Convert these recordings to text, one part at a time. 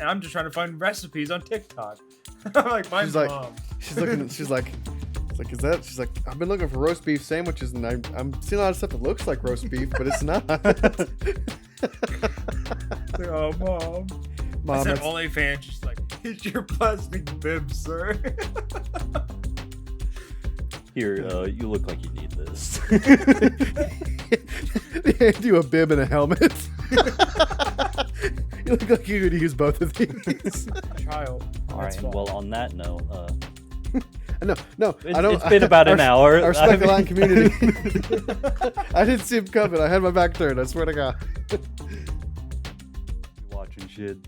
and I'm just trying to find recipes on TikTok. I'm like, my mom. She's looking. She's like, it's like, is that? She's like, I've been looking for roast beef sandwiches, and I'm seeing a lot of stuff that looks like roast beef, but it's not. Like, oh, mom. I said OnlyFans. She's like, it's your plastic bib, sir. Here, you look like you need this. They hand you a bib and a helmet. You look like you could use both of these. Child. All right. Well, on that note, No, I don't. It's been about an hour. Our Stuck Line community. I didn't see him coming. I had my back turned. I swear to God. Watching shit.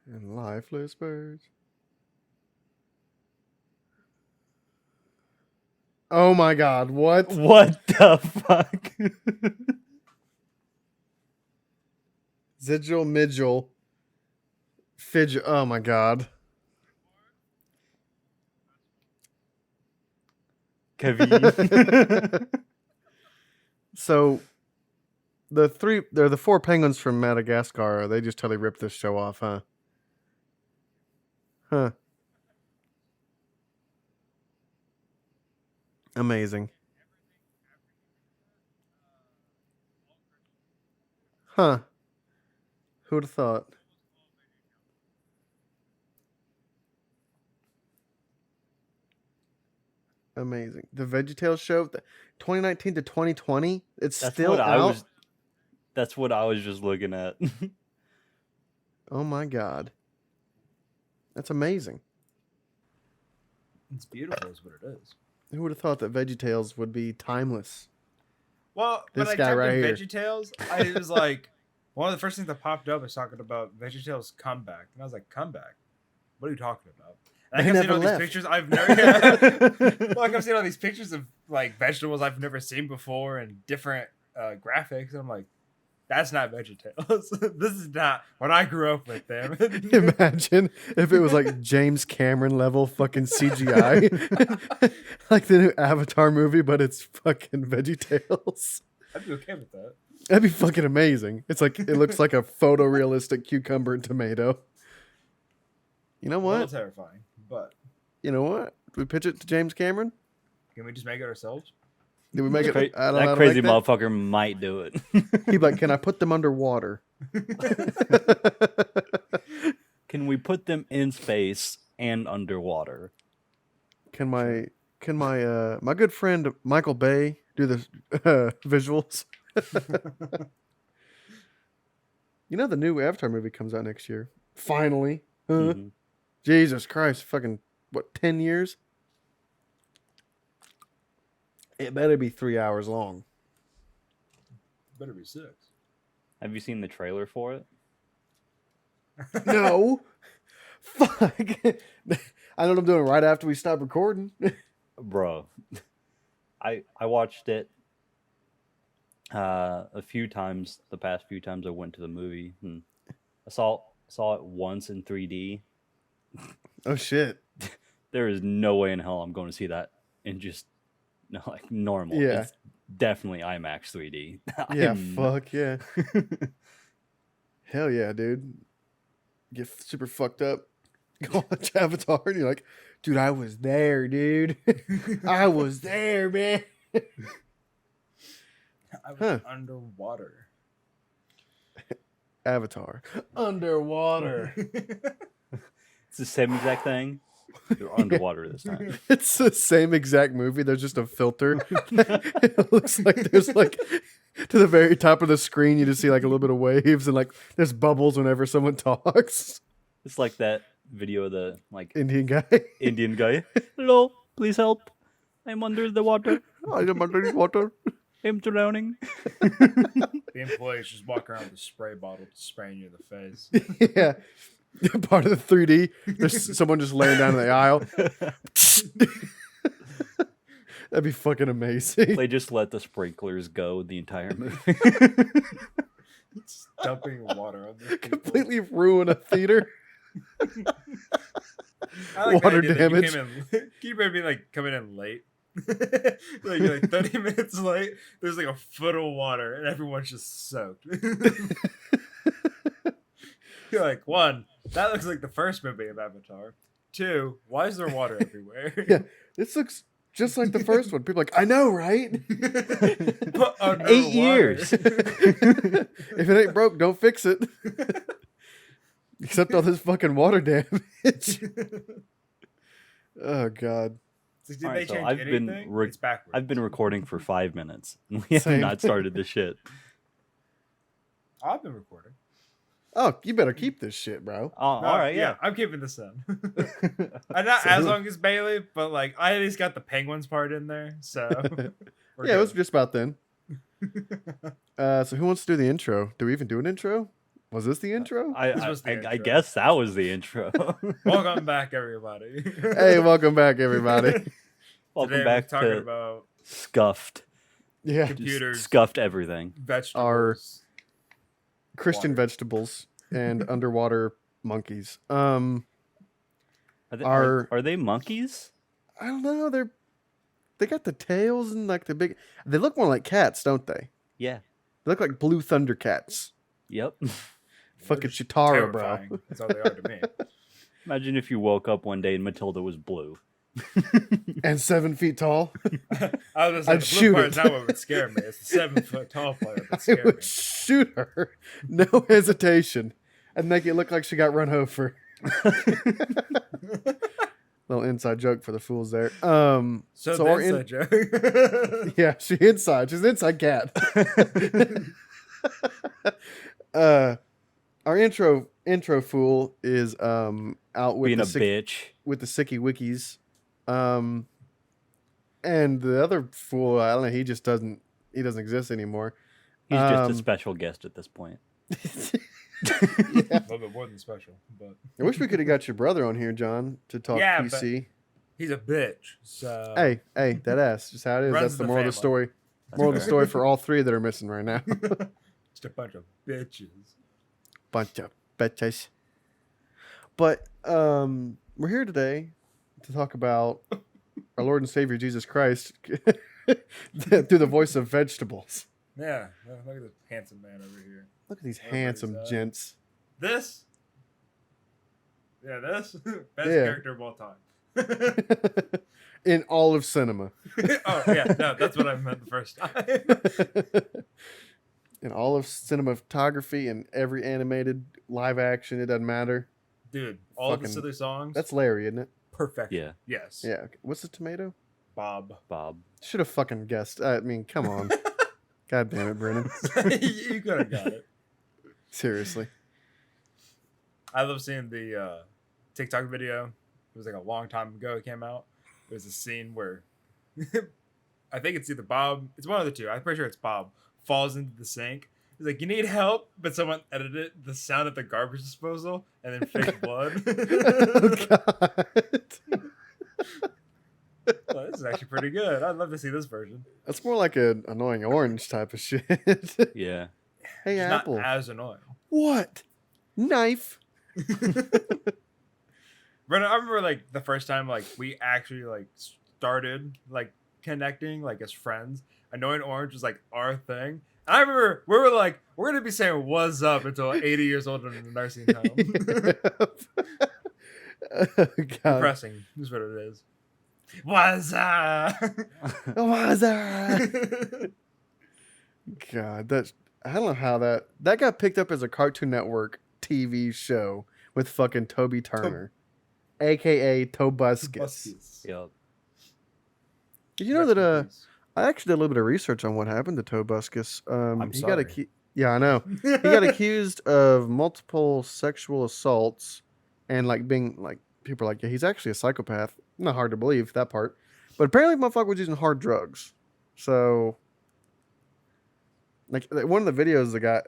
And lifeless birds. Oh my God! What? What the fuck? Zigil Midgel. Fidget. Oh my God. Kevin. So, they're the four penguins from Madagascar. They just totally ripped this show off, huh? Huh. Amazing. Huh. Who'd have thought? Amazing. The VeggieTales show, 2019 to 2020. It's still out. That's what I was just looking at. Oh my God. That's amazing. It's beautiful, is what it is. Who would have thought that VeggieTales would be timeless? Well, This when I guy typed right in here. VeggieTales, I was like, one of the first things that popped up was talking about VeggieTales comeback, and I was like, comeback? What are you talking about? And They I kept seeing never all left. these pictures I've never. Well, I kept seeing all these pictures of like vegetables I've never seen before and different graphics, and I'm like, that's not VeggieTales. This is not what I grew up with, damn it. Imagine if it was like James Cameron level fucking CGI. Like the new Avatar movie, but it's fucking VeggieTales. I'd be okay with that. That'd be fucking amazing. It's like it looks like a photorealistic cucumber and tomato. You know A little what? terrifying, but You know what? Do we pitch it to James Cameron? can we just make it ourselves? Did we make it? I don't know how That to crazy make that. motherfucker might do it. He'd be like, "Can I put them underwater?" Can we put them in space and underwater? Can my my good friend Michael Bay do the visuals? You know the new Avatar movie comes out next year. Finally. Mhm. Jesus Christ, fucking what, 10 years? It better be 3 hours long. Better be 6. Have you seen the trailer for it? No. Fuck. I know what I'm doing right after we stop recording. Bro, I watched it a few times. The past few times I went to the movie, and I saw it once in 3D. Oh shit. There is no way in hell I'm going to see that in just like normal. Yeah. It's definitely IMAX 3D. Yeah, fuck yeah. Hell yeah, dude. Get super fucked up. Go watch Avatar and you're like, dude, I was there, dude. I was there, man. I was Huh. underwater. Avatar. Underwater. It's the same exact thing. You're underwater this time. It's the same exact movie. There's just a filter. It looks like there's like to the very top of the screen, you just see like a little bit of waves and like there's bubbles whenever someone talks. It's like that video of the like Indian guy. Indian guy. Hello, please help. I'm under the water. I am under the water. I'm drowning. The employees just walk around with a spray bottle spraying you in the face. Yeah. Part of the 3D. There's someone just laying down in the aisle. That'd be fucking amazing. They just let the sprinklers go the entire movie. It's dumping water on the people. Completely ruin a theater. I like Water the idea that damage. You came in, can you maybe like coming in late You're like 30 minutes late. There's like a foot of water, and everyone's just soaked. You're like, one, that looks like the first movie of Avatar. Two, why is there water everywhere? Yeah, this looks just like the first one. People are like, I know, right? Put underwater. 8 years. If it ain't broke, don't fix it. Except all this fucking water damage. Oh god. So did Alright, they so change I've been anything? re- It's backwards. I've been recording for 5 minutes. We have Same. not started this shit. I've been recording. Oh, you better keep this shit, bro. Oh, all right, yeah. I'm keeping this in. I'm not So as who- long as Bailey, but like I at least got the penguins part in there. So we're Yeah, it was good. just about then. So who wants to do the intro? Do we even do an intro? Was this the intro? This I, was the I intro. guess that was the intro. Welcome back, everybody. Hey, welcome back, everybody. Welcome Today back we're talking to about Scuffed. Yeah, Just computers, Scuffed everything. vegetables. Christian Water. vegetables and underwater monkeys. Are they monkeys? I don't know. They got the tails and like the big. They look more like cats, don't they? Yeah. They look like blue thundercats. Yep. Fucking just Chitara, bro. Terrifying. That's all they are to me. Imagine if you woke up one day and Matilda was blue. And 7 feet tall. I was gonna I'd say, the shoot blue part it. is not what would scare me. It's the 7-foot tall part that I scared me. would shoot her, no hesitation, and make it look like she got run over. Little inside joke for the fools there. So our that's a joke. yeah, she's inside. She's an inside cat. Our intro fool is out with Being the a bitch. with the sicky wikis, and the other fool, I don't know. He doesn't exist anymore. He's just a Um, special guest at this point. A little bit more than special, but I wish we could have got your brother on here, John, to talk Yeah, PC. he's a bitch. So Hey, that ass, just how it is. Runs That's the the moral of the family. story. That's Moral of the fair. story for all three that are missing right now. just a bunch of bitches. Bunch of bitches. But we're here today to talk about our Lord and Savior Jesus Christ through the voice of vegetables. Yeah, look at this handsome man over here. Look at these Everybody's handsome up. gents. This, best Yeah. character of all time. In all of cinema. Oh yeah, no, that's what I meant the first time. In all of cinematography and every animated live action, it doesn't matter. Dude, all of the Fucking- silly songs. That's Larry, isn't it? perfect. Yeah. Yes. Yeah. Okay. What's the tomato? Bob. Bob. Should have fucking guessed. I mean, come on. God damn it, Brennan. You could have got it. Seriously. I love seeing the TikTok video. It was like a long time ago it came out. There's a scene where I think it's either Bob, it's one of the two. I'm pretty sure it's Bob, falls into the sink. He's like, "You need help?" But someone edited the sound of the garbage disposal and then fake blood. Oh, God. Well, this is actually pretty good. I'd love to see this version. That's more like an annoying orange type of shit. Yeah. Hey, It's Apple. not as annoying. What? Knife? Brennan, I remember like the first time like we actually like started like connecting like as friends. Annoying orange was like our thing. And I remember we were like, we're gonna be saying "what's up" until 80 years old in a nursing home. Oh, God. Depressing is what it is. What's up? What's that? God, that's I don't know how that got picked up as a Cartoon Network TV show with fucking Toby Turner, aka Tobuscus. Buskies. Yep. Did you know Rest that in peace. I actually did a little bit of research on what happened to Tobuscus. I'm he sorry. got yeah, I know. He got accused of multiple sexual assaults and like being like people are like, yeah, he's actually a psychopath. Not hard to believe that part. But apparently motherfucker was using hard drugs. So like one of the videos the guy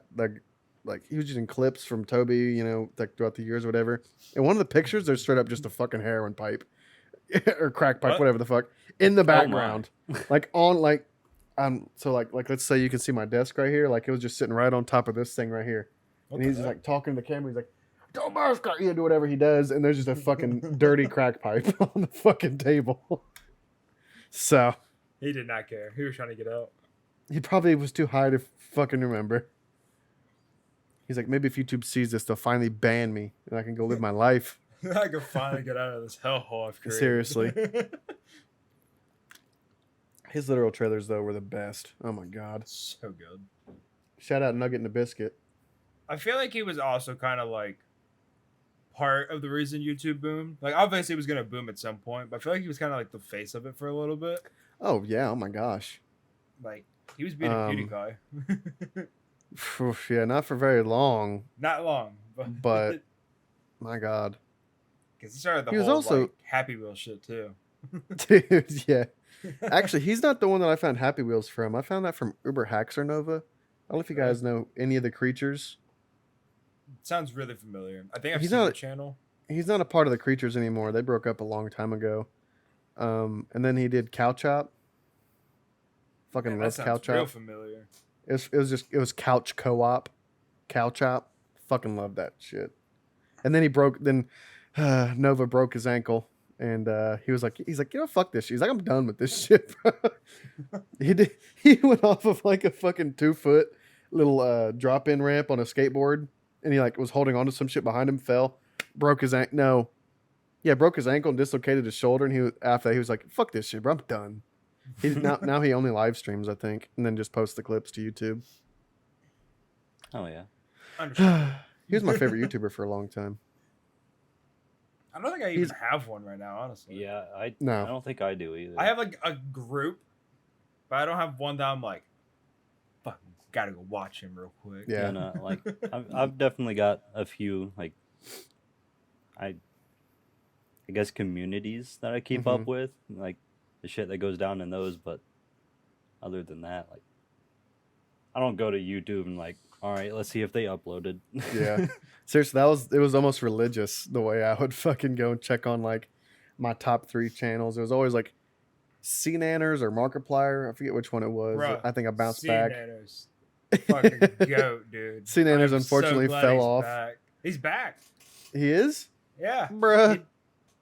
like he was using clips from Toby, you know, like throughout the years or whatever. And one of the pictures there's straight up just a fucking heroin pipe or crack pipe, What? whatever the fuck, in the my. background. Like on like so like let's say you can see my desk right here, like it was just sitting right on top of this thing right here. What And the he's just heck? like talking to the camera, he's like, "Don't burst, you know, do whatever he does," and there's just a fucking dirty crack pipe on the fucking table. So He did not care. He was trying to get out. He probably was too high to fucking remember. He's like, maybe if YouTube sees this, they'll finally ban me and I can go live my life. I can finally get out of this hellhole I've created. Seriously. His literal trailers, though, were the best. Oh, my God. So good. Shout out Nugget and the Biscuit. I feel like he was also kind of like part of the reason YouTube boomed. Like, obviously, it was going to boom at some point, but I feel like he was kind of like the face of it for a little bit. Oh, yeah. Oh, my gosh. Like, he was beating PewDiePie. Yeah, not for very long, Not long, but my God. Because he started the He was whole also- like, Happy Wheel shit, too. Dude, yeah. Actually, he's not the one that I found Happy Wheels from. I found that from Uber Hacks or Nova. I don't know if you guys know any of the creatures. Sounds really familiar. I think I've He's seen not- the channel. He's not a part of the creatures anymore. They broke up a long time ago. And then he did Cow Chop. Fucking Man, that love sounds Cow real Chop. familiar. It was Couch Co-op. Cow Chop. Fucking love that shit. And then Nova broke his ankle. And he's like, you know, fuck this shit. He's like, I'm done with this shit, bro. He went off of like a fucking 2-foot little drop-in ramp on a skateboard, and he like was holding onto some shit behind him, fell, broke his ankle. Broke his ankle and dislocated his shoulder. And after that, he was like, fuck this shit, bro. I'm done. Now he only live streams, I think, and then just posts the clips to YouTube. Oh yeah. Understand. He was my favorite YouTuber for a long time. I don't think I even have one right now, honestly. Yeah, I No. don't think I do either. I have like a group, but I don't have one that I'm like, fuck, gotta go watch him real quick. Yeah. No, like I've definitely got a few like I guess communities that I keep Mhm. up with, like the shit that goes down in those, but other than that, like I don't go to YouTube and like, all right, let's see if they uploaded. Yeah. Seriously, it was almost religious the way I would fucking go and check on like my top 3 channels. It was always like CNanners or Markiplier. I forget which one it was. Bruh, I think I bounced back. CNanners, fucking goat, dude. CNanners I'm unfortunately glad fell he's off. Back. He's back. He is? Yeah, Bruh.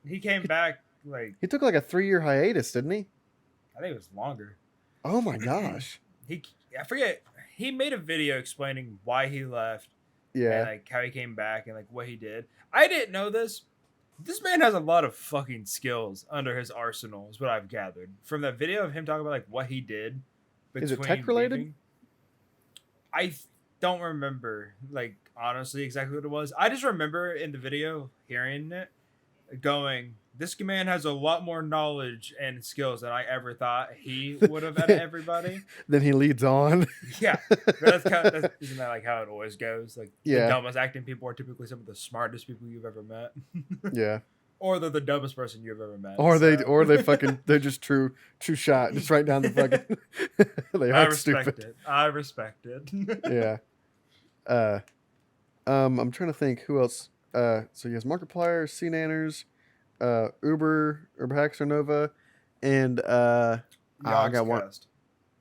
he came back like He took like a 3-year hiatus, didn't he? I think it was longer. Oh my gosh. I forget. He made a video explaining why he left and Yeah. like how he came back and like what he did. I didn't know this. This man has a lot of fucking skills under his arsenal, is what I've gathered from that video of him talking about like what he did. Is it between tech related? leaving. Don't remember like honestly exactly what it was. I just remember in the video hearing it, going, "This man has a lot more knowledge and skills than I ever thought he would have out of everybody." Then he leads on. Yeah, isn't that like how it always goes? Like Yeah. the dumbest acting people are typically some of the smartest people you've ever met, Yeah. or they're the dumbest person you've ever met. Or so- they fucking they're just true shot. Just right down the fucking they I are respect stupid. it. I respect it. Yeah. I'm trying to think who else. So he has Markiplier, CNanners, Uber Hacks or Nova, and I got one. Yogscast.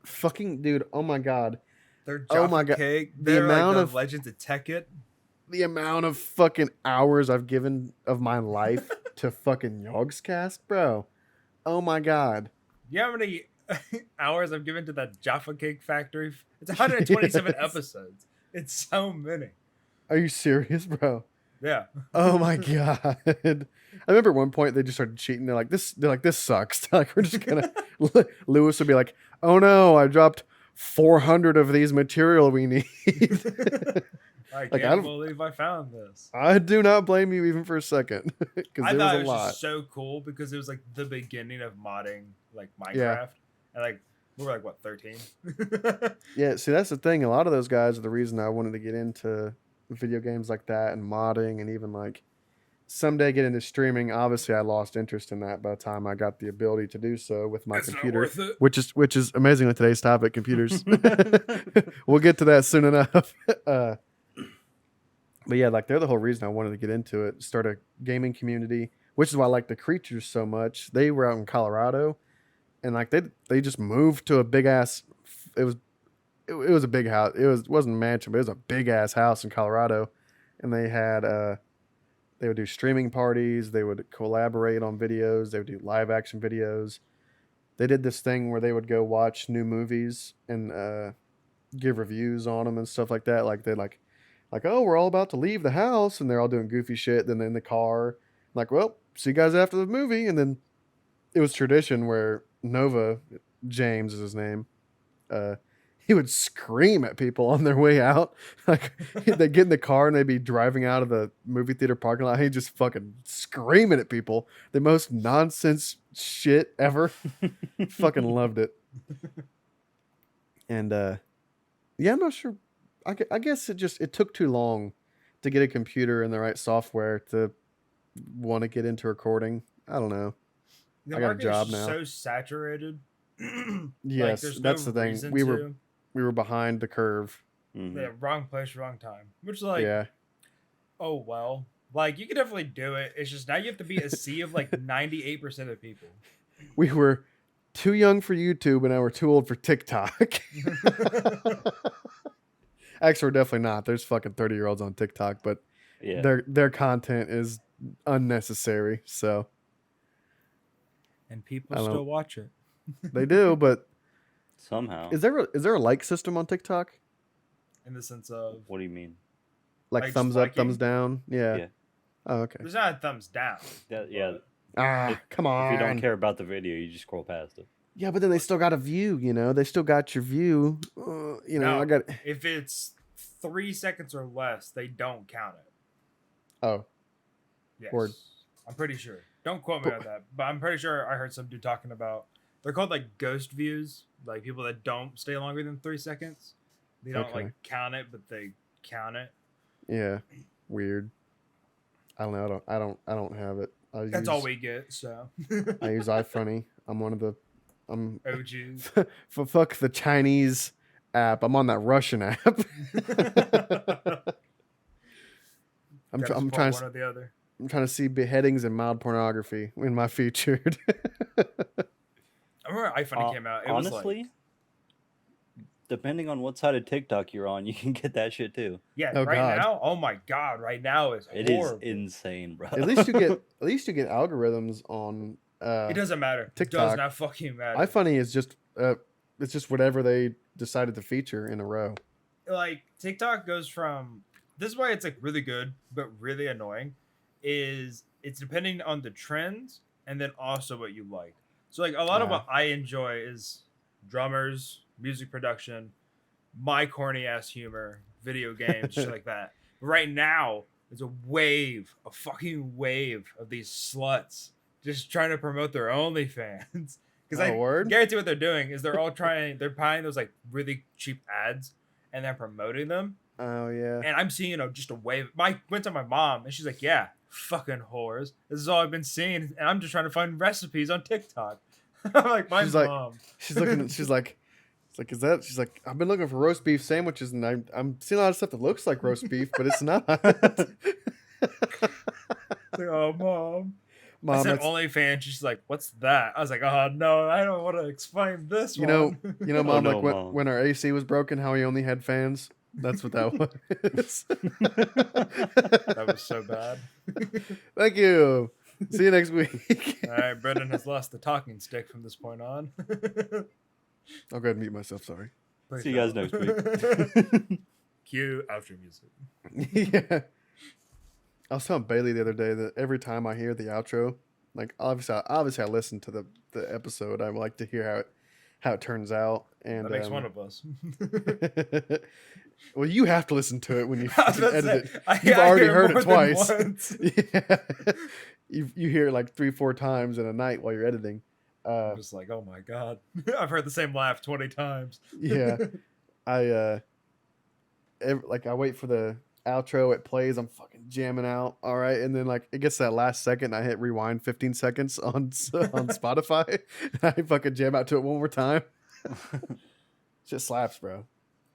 Fucking dude, oh my god. They're Oh my Jaffa God. Cake. The They're amount like of- the Legends of Tekkit. The amount of fucking hours I've given of my life to fucking Yogscast, bro. Oh my god. You know how many hours I've given to that Jaffa Cake factory? It's 127 Yes. episodes. It's so many. Are you serious, bro? Yeah. Oh my god. I remember at one point they just started cheating. They're like, this sucks. Like, we're just gonna Lewis would be like, oh no, I dropped 400 of these material we need. I Like, can't I don't- believe I found this. I do not blame you even for a second. Because I there thought was it a was lot. just so cool because it was like the beginning of modding like Minecraft. Yeah. And like we were like what 13? Yeah, see, that's the thing. A lot of those guys are the reason I wanted to get into video games like that and modding and even like someday get into streaming. Obviously, I lost interest in that by the time I got the ability to do so with my It's not computer, worth it. which is amazing with today's topic, computers. We'll get to that soon enough. But yeah, like they're the whole reason I wanted to get into it, start a gaming community, which is why I like the creatures so much. They were out in Colorado, and like they just moved to a big ass. It was a big house. It wasn't a mansion, but it was a big ass house in Colorado, and they had they would do streaming parties. They would collaborate on videos. They would do live action videos. they did this thing where they would go watch new movies and give reviews on them and stuff like that. Like they're like, oh, we're all about to leave the house, and they're all doing goofy shit. Then in the car, like, well, see you guys after the movie. And then it was tradition where Nova, James is his name, he would scream at people on their way out. Like they get in the car and they'd be driving out of the movie theater parking lot. He just fucking screaming at people. The most nonsense shit ever. Fucking loved it. And yeah, I'm not sure. I guess it took too long to get a computer and the right software to want to get into recording. I don't know. The I got a market job is now. so saturated. Yes, there's that's no the thing. reason We were behind the curve. Mhm. yeah, wrong place, wrong time. Which like, Yeah. oh well. Like you could definitely do it. It's just now you have to be a sea of like 98% of people. We were too young for YouTube and now we're too old for TikTok. Actually, we're definitely not. There's fucking 30-year-olds on TikTok, but Yeah. their content is unnecessary. So And people I don't- still watch it. they do, but Somehow. is there a like system on TikTok? In the sense of What do you mean? Like Like thumbs just up, thumbs liking? down? Yeah. Yeah. Oh, okay. there's not a thumbs down. Yeah. but Ah, come on. If you don't care about the video, you just scroll past it. Yeah, but then they still got a view, you know. They still got your view. You know, No. I got If it's 3 seconds or less, they don't count it. Oh, Yes. Word. I'm pretty sure. Don't quote me on that, but I'm pretty sure I heard some dude talking about they're called like ghost views, like people that don't stay longer than 3 seconds. They don't Okay. like count it, but they count it. yeah. Weird. I don't know. I don't have it. That's all we get. So I use iFunny. I'm one of the OGs. for fuck the Chinese app. I'm on that Russian app. I'm Gotta I'm support trying one to or the other. I'm trying to see beheadings and mild pornography in my featured. I remember iFunny came out. It was Honestly, like, depending on what side of TikTok you're on, you can get that shit too. yeah, Oh, right God. now. Oh my god, right now is It is horrible. insane, bro. at least you get algorithms on It doesn't matter. It does TikTok. not fucking matter. iFunny is just it's just whatever they decided to feature in a row. Like TikTok goes from this is why it's like really good but really annoying is it's depending on the trends and then also what you like. So like a lot of what I enjoy is drummers, music production, my corny ass humor, video games, shit like that. But right now there's a fucking wave of these sluts just trying to promote their OnlyFans. Because I word? guarantee what they're doing is they're buying those like really cheap ads and they're promoting them. Oh yeah. And I'm seeing just a wave. I went to my mom and she's like, yeah, fucking whores. This is all I've been seeing. And I'm just trying to find recipes on TikTok. I'm like, my She's like- mom. She's looking. She's like, is that? She's like, I've been looking for roast beef sandwiches, and I'm seeing a lot of stuff that looks like roast beef, but it's not. It's like, oh, mom. I Mom, said that's, OnlyFans. She's like, what's that? I was like, oh, no, I don't want to explain this you one. know, Mom. no, Like Mom. when our AC was broken, how he only had fans. That's what that was. That was so bad. Thank you. See you next week. All right, Brendan has lost the talking stick from this point on. I'll go ahead and mute myself. Sorry. Please See you guys don't. next week. Cue outro music. Yeah. I was telling Bailey the other day that every time I hear the outro, like obviously I listen to the episode. I like to hear how it turns out, and That makes one of us. well, you have to listen to it when you I was about to edit say, it. You've already hear heard more it than twice. once. Yeah. You hear it like 3-4 times in a night while you're editing. I'm just like, oh my god, I've heard the same laugh 20 times. Yeah. I wait for the outro, it plays, I'm fucking jamming out, all right, and then like it gets to that last second, I hit rewind 15 seconds on Spotify, and I fucking jam out to it one more time. Just slaps, bro.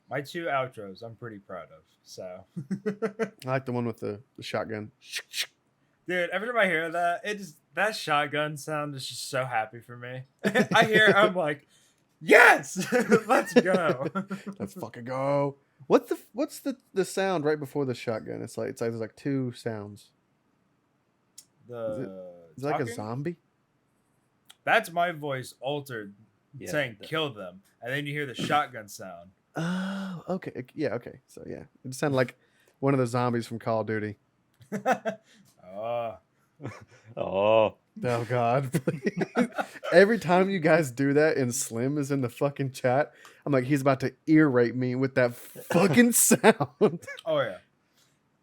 My 2 outros, I'm pretty proud of. So, I like the one with the shotgun. dude, every time I hear that, that shotgun sound is just so happy for me. I hear, it, I'm like, yes, let's go. Let's fucking go. What's the sound right before the shotgun? It's like there's like 2 sounds. The Is it like a talking? zombie? That's my voice altered, Yeah, saying "kill them," and then you hear the shotgun sound. Oh, okay. Yeah, okay. So yeah, it sounded like one of the zombies from Call of Duty. Oh, Oh, Oh God! Every time you guys do that, and Slim is in the fucking chat, I'm like, he's about to ear rape me with that fucking sound. oh yeah.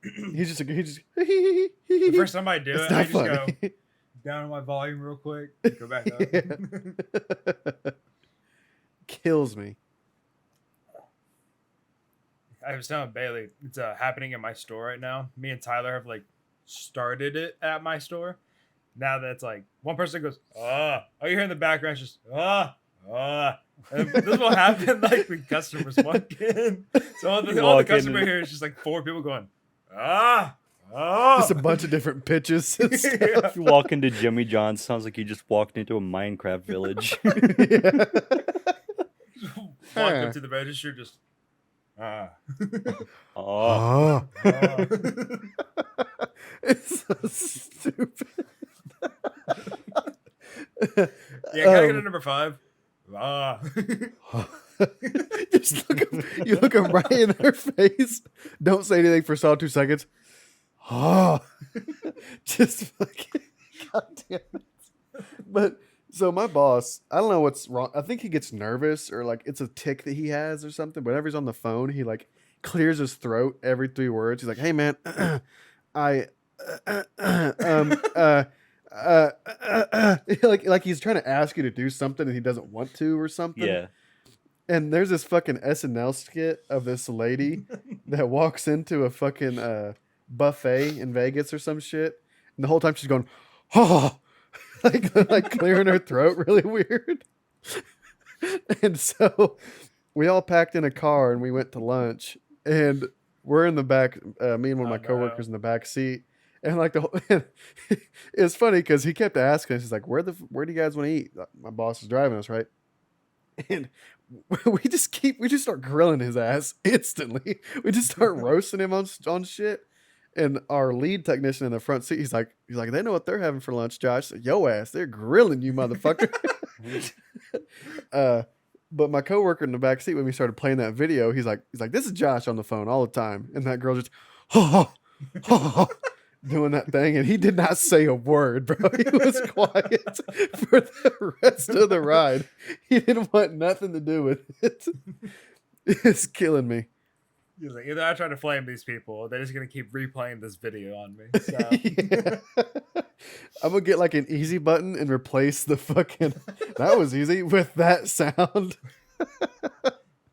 He just. The first time I do It's it, I not just funny. go down my volume real quick, go back up. Yeah. Kills me. I was telling Bailey, it's happening in my store right now. Me and Tyler have like started it at my store. Now that's like one person goes, oh, you hear in the background, it's just, And this will happen like when customers walk in. So all the Walk in customer and- here is just like 4 people going, Just a bunch of different pitches. And stuff. Yeah. you walk into Jimmy John's, sounds like you just walked into a Minecraft village. Yeah. Walk Huh. up to the register, just, Oh, Oh. oh. It's so stupid. Yeah, can I get a number 5? Just you look 'em right in their face. Don't say anything for solid 2 seconds. Oh, just fucking goddamn it. But so my boss, I don't know what's wrong. I think he gets nervous or like it's a tick that he has or something. Whenever he's on the phone, he like clears his throat every 3 words. He's like, "Hey man, I like he's trying to ask you to do something and he doesn't want to or something." yeah. And there's this fucking SNL skit of this lady that walks into a fucking buffet in Vegas or some shit, and the whole time she's going, "Oh," like clearing her throat really weird. And so we all packed in a car and we went to lunch, and we're in the back. Me and one of my Oh, no. coworkers in the back seat, and like the whole, it's funny because he kept asking us, he's like, where do you guys want to eat?" My boss is driving us, right? And we just start grilling his ass instantly. We just start roasting him on shit. And our lead technician in the front seat, he's like, they know what they're having for lunch, Josh. Yo ass, they're grilling you, motherfucker. But my coworker in the back seat, when we started playing that video, he's like, this is Josh on the phone all the time. And that girl just doing that thing, and he did not say a word, bro. He was quiet for the rest of the ride. He didn't want nothing to do with it. It's killing me. He's like, either I try to flame these people, or they're just gonna keep replaying this video on me. So Yeah. I'm gonna get like an easy button and replace the fucking that was easy with that sound.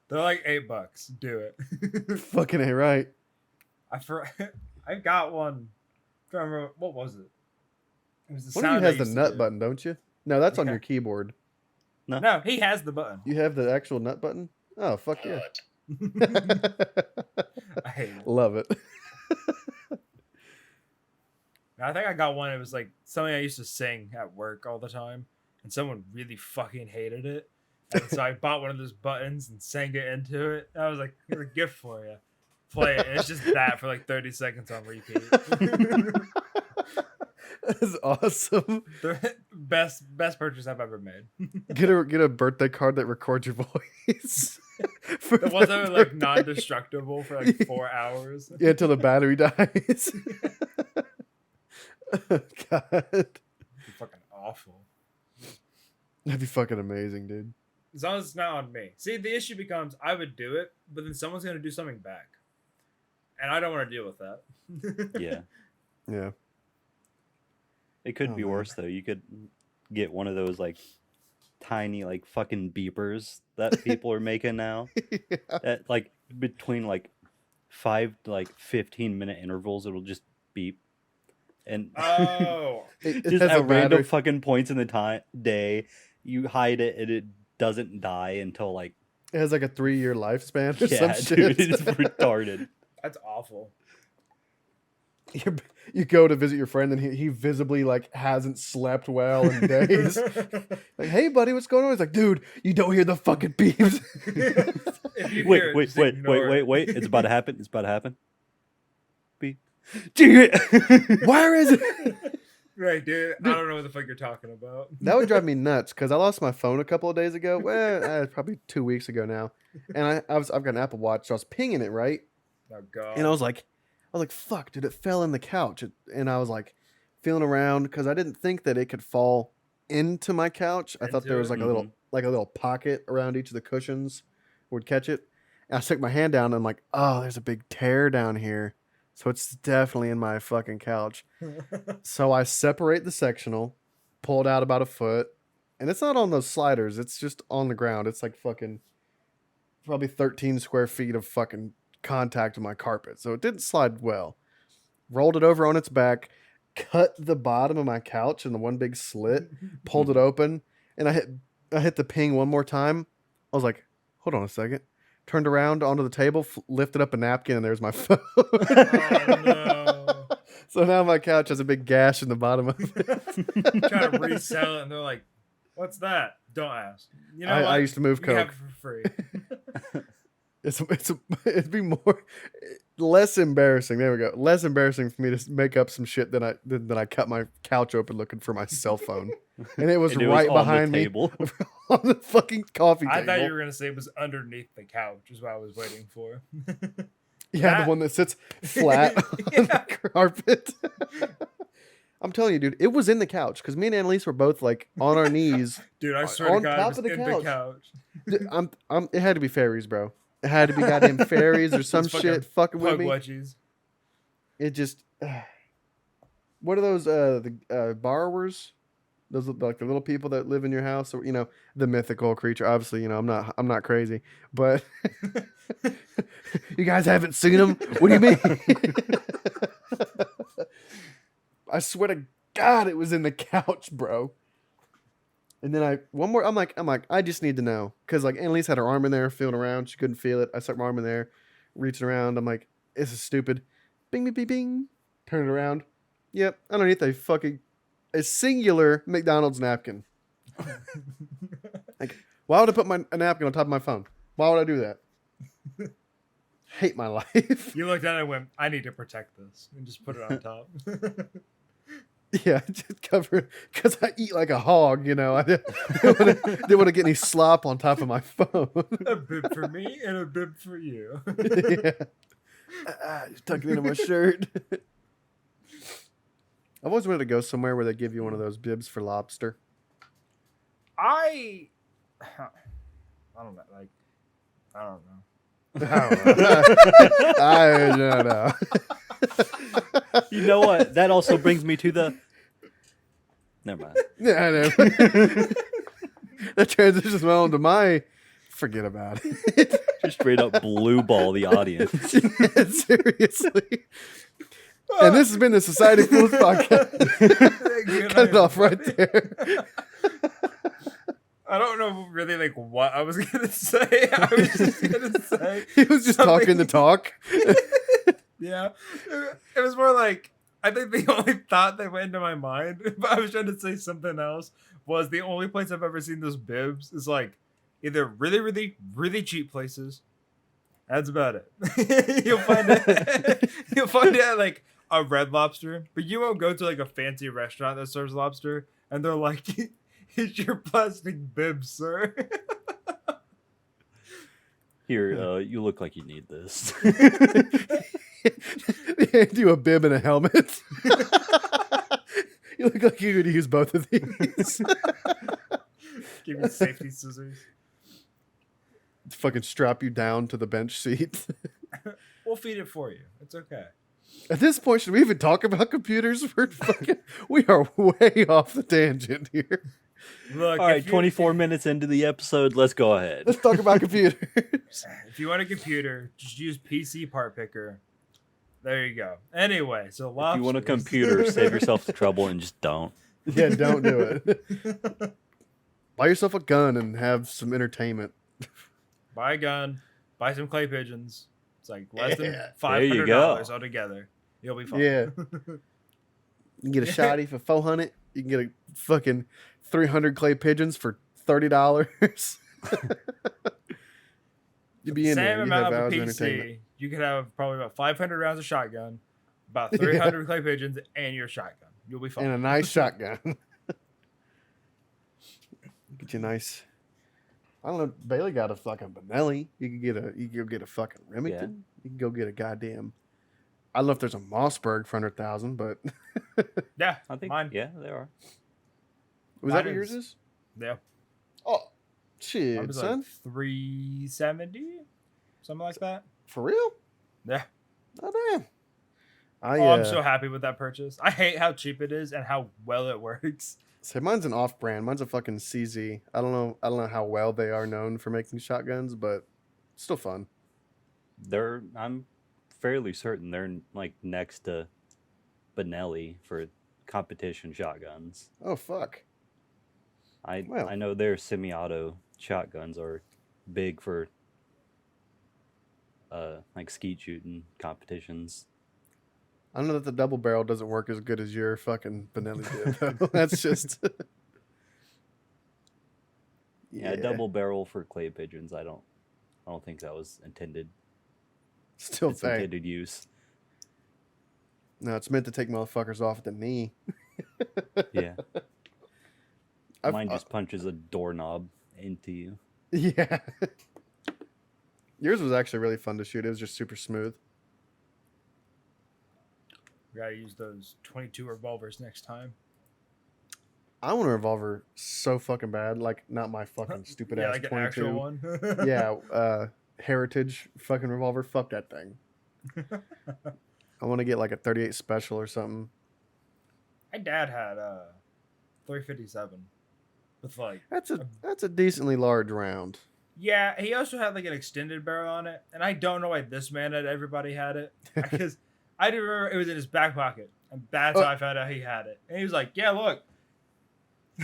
they're like $8. Do it. Fucking A, right. I got one. I don't remember what was it. It was the One of you sound I has the used to nut do. button, don't you? No, that's on Yeah. your keyboard. No, he has the button. You have the actual nut button? Oh, fuck yeah. I hate it. Love it. I think I got one. It was like something I used to sing at work all the time, and someone really fucking hated it. And so I bought one of those buttons and sang it into it. I was like, "Here's a gift for you. Play it." And it's just that for like 30 seconds on repeat. That's awesome. The best purchase I've ever made. Get a birthday card that records your voice. For The ones that their are like birthday. non-destructible for like 4 hours. Yeah, until the battery dies. God. It's fucking awful. That'd be fucking amazing, dude. As long as it's not on me. See, the issue becomes I would do it, but then someone's gonna do something back, and I don't want to deal with that. Yeah. Yeah. It could Oh, be man. worse though. You could get one of those like tiny like fucking beepers that people are making now. Yeah. At like between like 5 to like 15-minute intervals, it'll just beep. And Oh, It just has a at random battery. fucking points in the day, you hide it and it doesn't die until like It has like a 3-year lifespan or yeah, some dude, shit. it's retarded. that's awful. You go to visit your friend and he visibly like hasn't slept well in days. Like, hey buddy, what's going on? He's like, dude, you don't hear the fucking beeps. If you Wait, hear it, wait, just wait, ignore wait, it. wait. It's about to happen. It's about to happen. Beep. Dang it. Where is it? Right, dude. I Dude. don't know what the fuck you're talking about. That would drive me nuts because I lost my phone a couple of days ago. Well, probably 2 weeks ago now, and I've got an Apple Watch, so I was pinging it right, Oh god. and I was like, fuck, dude, it fell in the couch, and I was like, feeling around because I didn't think that it could fall into my couch. I thought Into there was it? like a little pocket around each of the cushions would catch it. And I stuck my hand down and I'm like, oh, there's a big tear down here. So it's definitely in my fucking couch. So I separate the sectional, pull it out about a foot, and it's not on those sliders. It's just on the ground. It's like fucking probably 13 square feet of fucking contact with my carpet. So it didn't slide well. Rolled it over on its back, cut the bottom of my couch in the one big slit, pulled it open, and I hit the ping one more time. I was like, hold on a second. Turned around onto the table, lifted up a napkin, and there's my phone. Oh no. So now my couch has a big gash in the bottom of it. Trying to resell it, and they're like, "What's that?" Don't ask. You know, I used to move you have coke. it for free. It'd be less embarrassing. There we go. Less embarrassing for me to make up some shit than I cut my couch open looking for my cell phone, and it was And it right on the behind me table. on the fucking coffee I table. thought you were gonna say it was underneath the couch. Is what I was waiting for. Yeah, That- the one that sits flat on the carpet. I'm telling you, dude, it was in the couch because me and Annalise were both like on our knees. Dude, I swear On to God, top it was of the in couch. the couch. Dude, it had to be fairies, bro. It had to be goddamn fairies or some Those fucking shit fucking with Pug me. wedgies. It just. What are those? The borrowers? Those are like the little people that live in your house, or the mythical creature. Obviously, I'm not crazy, but you guys haven't seen them. What do you mean? I swear to God, it was in the couch, bro. And then I'm like, I just need to know. Because like Annalise had her arm in there, feeling around. She couldn't feel it. I stuck my arm in there, reaching around. I'm like, this is stupid. Bing, bing, bing, bing. Turn it around. Yep, underneath a singular McDonald's napkin. Like, why would I put a napkin on top of my phone? Why would I do that? Hate my life. You looked at it and went, I need to protect this. And just put it on top. Yeah, just cover it because I eat like a hog. I didn't want to get any slop on top of my phone. A bib for me and a bib for you. Yeah. Just tuck it into my shirt. I've always wanted to go somewhere where they give you one of those bibs for lobster. I don't know. Like, I don't know. I don't know. You know what? That also brings me to the. Never mind. Yeah, I know. That transitions well into my. Forget about it. Just straight up blue ball the audience. Yeah, seriously. And this has been the Society of Fools podcast. Cut it off right there. I don't know really like what I was gonna say. I was just gonna say He was just talking to talk. Yeah, it was more like I think the only thought that went into my mind, but I was trying to say something else, was the only place I've ever seen those bibs is like either really, really, really cheap places. That's about it. You'll find it. You'll find it at like a Red Lobster, but you won't go to like a fancy restaurant that serves lobster, and they're like, "It's your plastic bib, sir." Here, you look like you need this. They hand you a bib and a helmet. You look like you could use both of these. Give me safety scissors. Fucking strap you down to the bench seat. We'll feed it for you. It's okay. At this point, should we even talk about computers? We are way off the tangent here. Look, All right, if you- 24 minutes into the episode, let's go ahead. Let's talk about computers. If you want a computer, just use PC Part Picker. There you go. Anyway, so If you want a lobsters. computer, save yourself the trouble and just don't. Yeah, don't do it. Buy yourself a gun and have some entertainment. Buy a gun, buy some clay pigeons. It's like less than Yeah. $500 go. altogether. You'll be fine. Yeah. You can get a shoddy for $400. You can get a fucking 300 clay pigeons for $30. You'd be in Same there. You'd amount have of a hours of entertainment. PC. You could have probably about 500 rounds of shotgun, about 300 clay pigeons, and your shotgun. You'll be fine. and a nice shotgun. Get you a nice. I don't know. Bailey got a fucking Benelli. You can go get a fucking Remington. You can go get a goddamn. I don't know if there's a Mossberg for 100,000, but Yeah, I think. mine. Yeah, there are. was that what yours is? Yeah, Oh, mine shit, was son. like 370, something like that. For real? Yeah. Oh damn. I'm so happy with that purchase. I hate how cheap it is and how well it works. Say mine's an off-brand. Mine's a fucking CZ. I don't know how well they are known for making shotguns, but still fun. I'm fairly certain they're like next to Benelli for competition shotguns. Oh fuck. Well. I know their semi-auto shotguns are big for like skeet shooting competitions. I know that the double barrel doesn't work as good as your fucking Benelli did. Though. That's just. Yeah, double barrel for clay pigeons. I don't think that was intended. Still Its hey, intended use. no, it's meant to take motherfuckers off at the knee. Yeah. I've- Mine just punches a doorknob into you. Yeah. Yours was actually really fun to shoot. It was just super smooth. We gotta use those 22 revolvers next time. I want a revolver so fucking bad. Like, not my fucking stupid Yeah, ass like an 22. actual one. Yeah, Heritage fucking revolver. Fuck that thing. I want to get like a 38 special or something. My dad had 357 with like That's a decently large round. yeah. He also had like an extended barrel on it, and I don't know why this man had everybody had it because I do remember it was in his back pocket, and that's how I found out he had it. And he was like, "Yeah, look."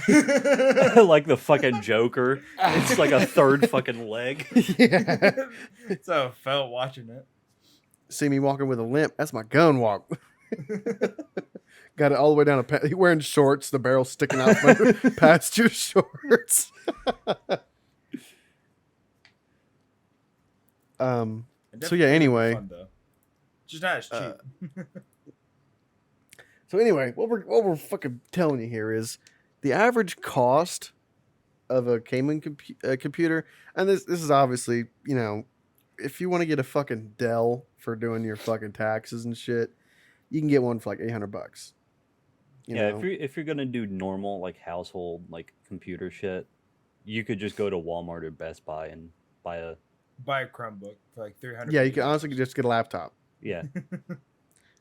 Like the fucking Joker. It's like a third fucking leg. Yeah. So I felt watching it. See me walking with a limp. That's my gun walk. Got it all the way down. He wearing shorts. The barrel sticking out past your shorts. So yeah. Anyway. Fun, though. Just not as cheap. So anyway, what we're fucking telling you here is the average cost of a gaming computer, and this is obviously, you know, if you want to get a fucking Dell for doing your fucking taxes and shit, you can get one for like $800. Yeah, know? if you're gonna do normal like household like computer shit, you could just go to Walmart or Best Buy and buy a Buy a Chromebook for like 300. Yeah, you can honestly just get a laptop. yeah.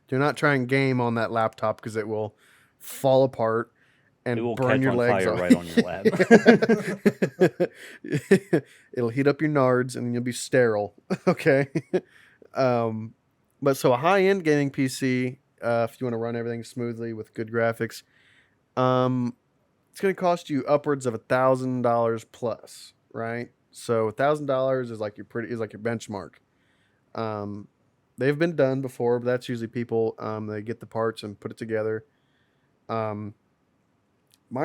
Do not try and game on that laptop because it will fall apart and It will burn catch your on legs fire off. right on your lap. It'll heat up your nards and you'll be sterile. Okay. But so a high-end gaming PC, if you want to run everything smoothly with good graphics, it's going to cost you upwards of $1,000 plus, right? So $1,000 is like your benchmark. They've been done before, but that's usually people they get the parts and put it together. Mine,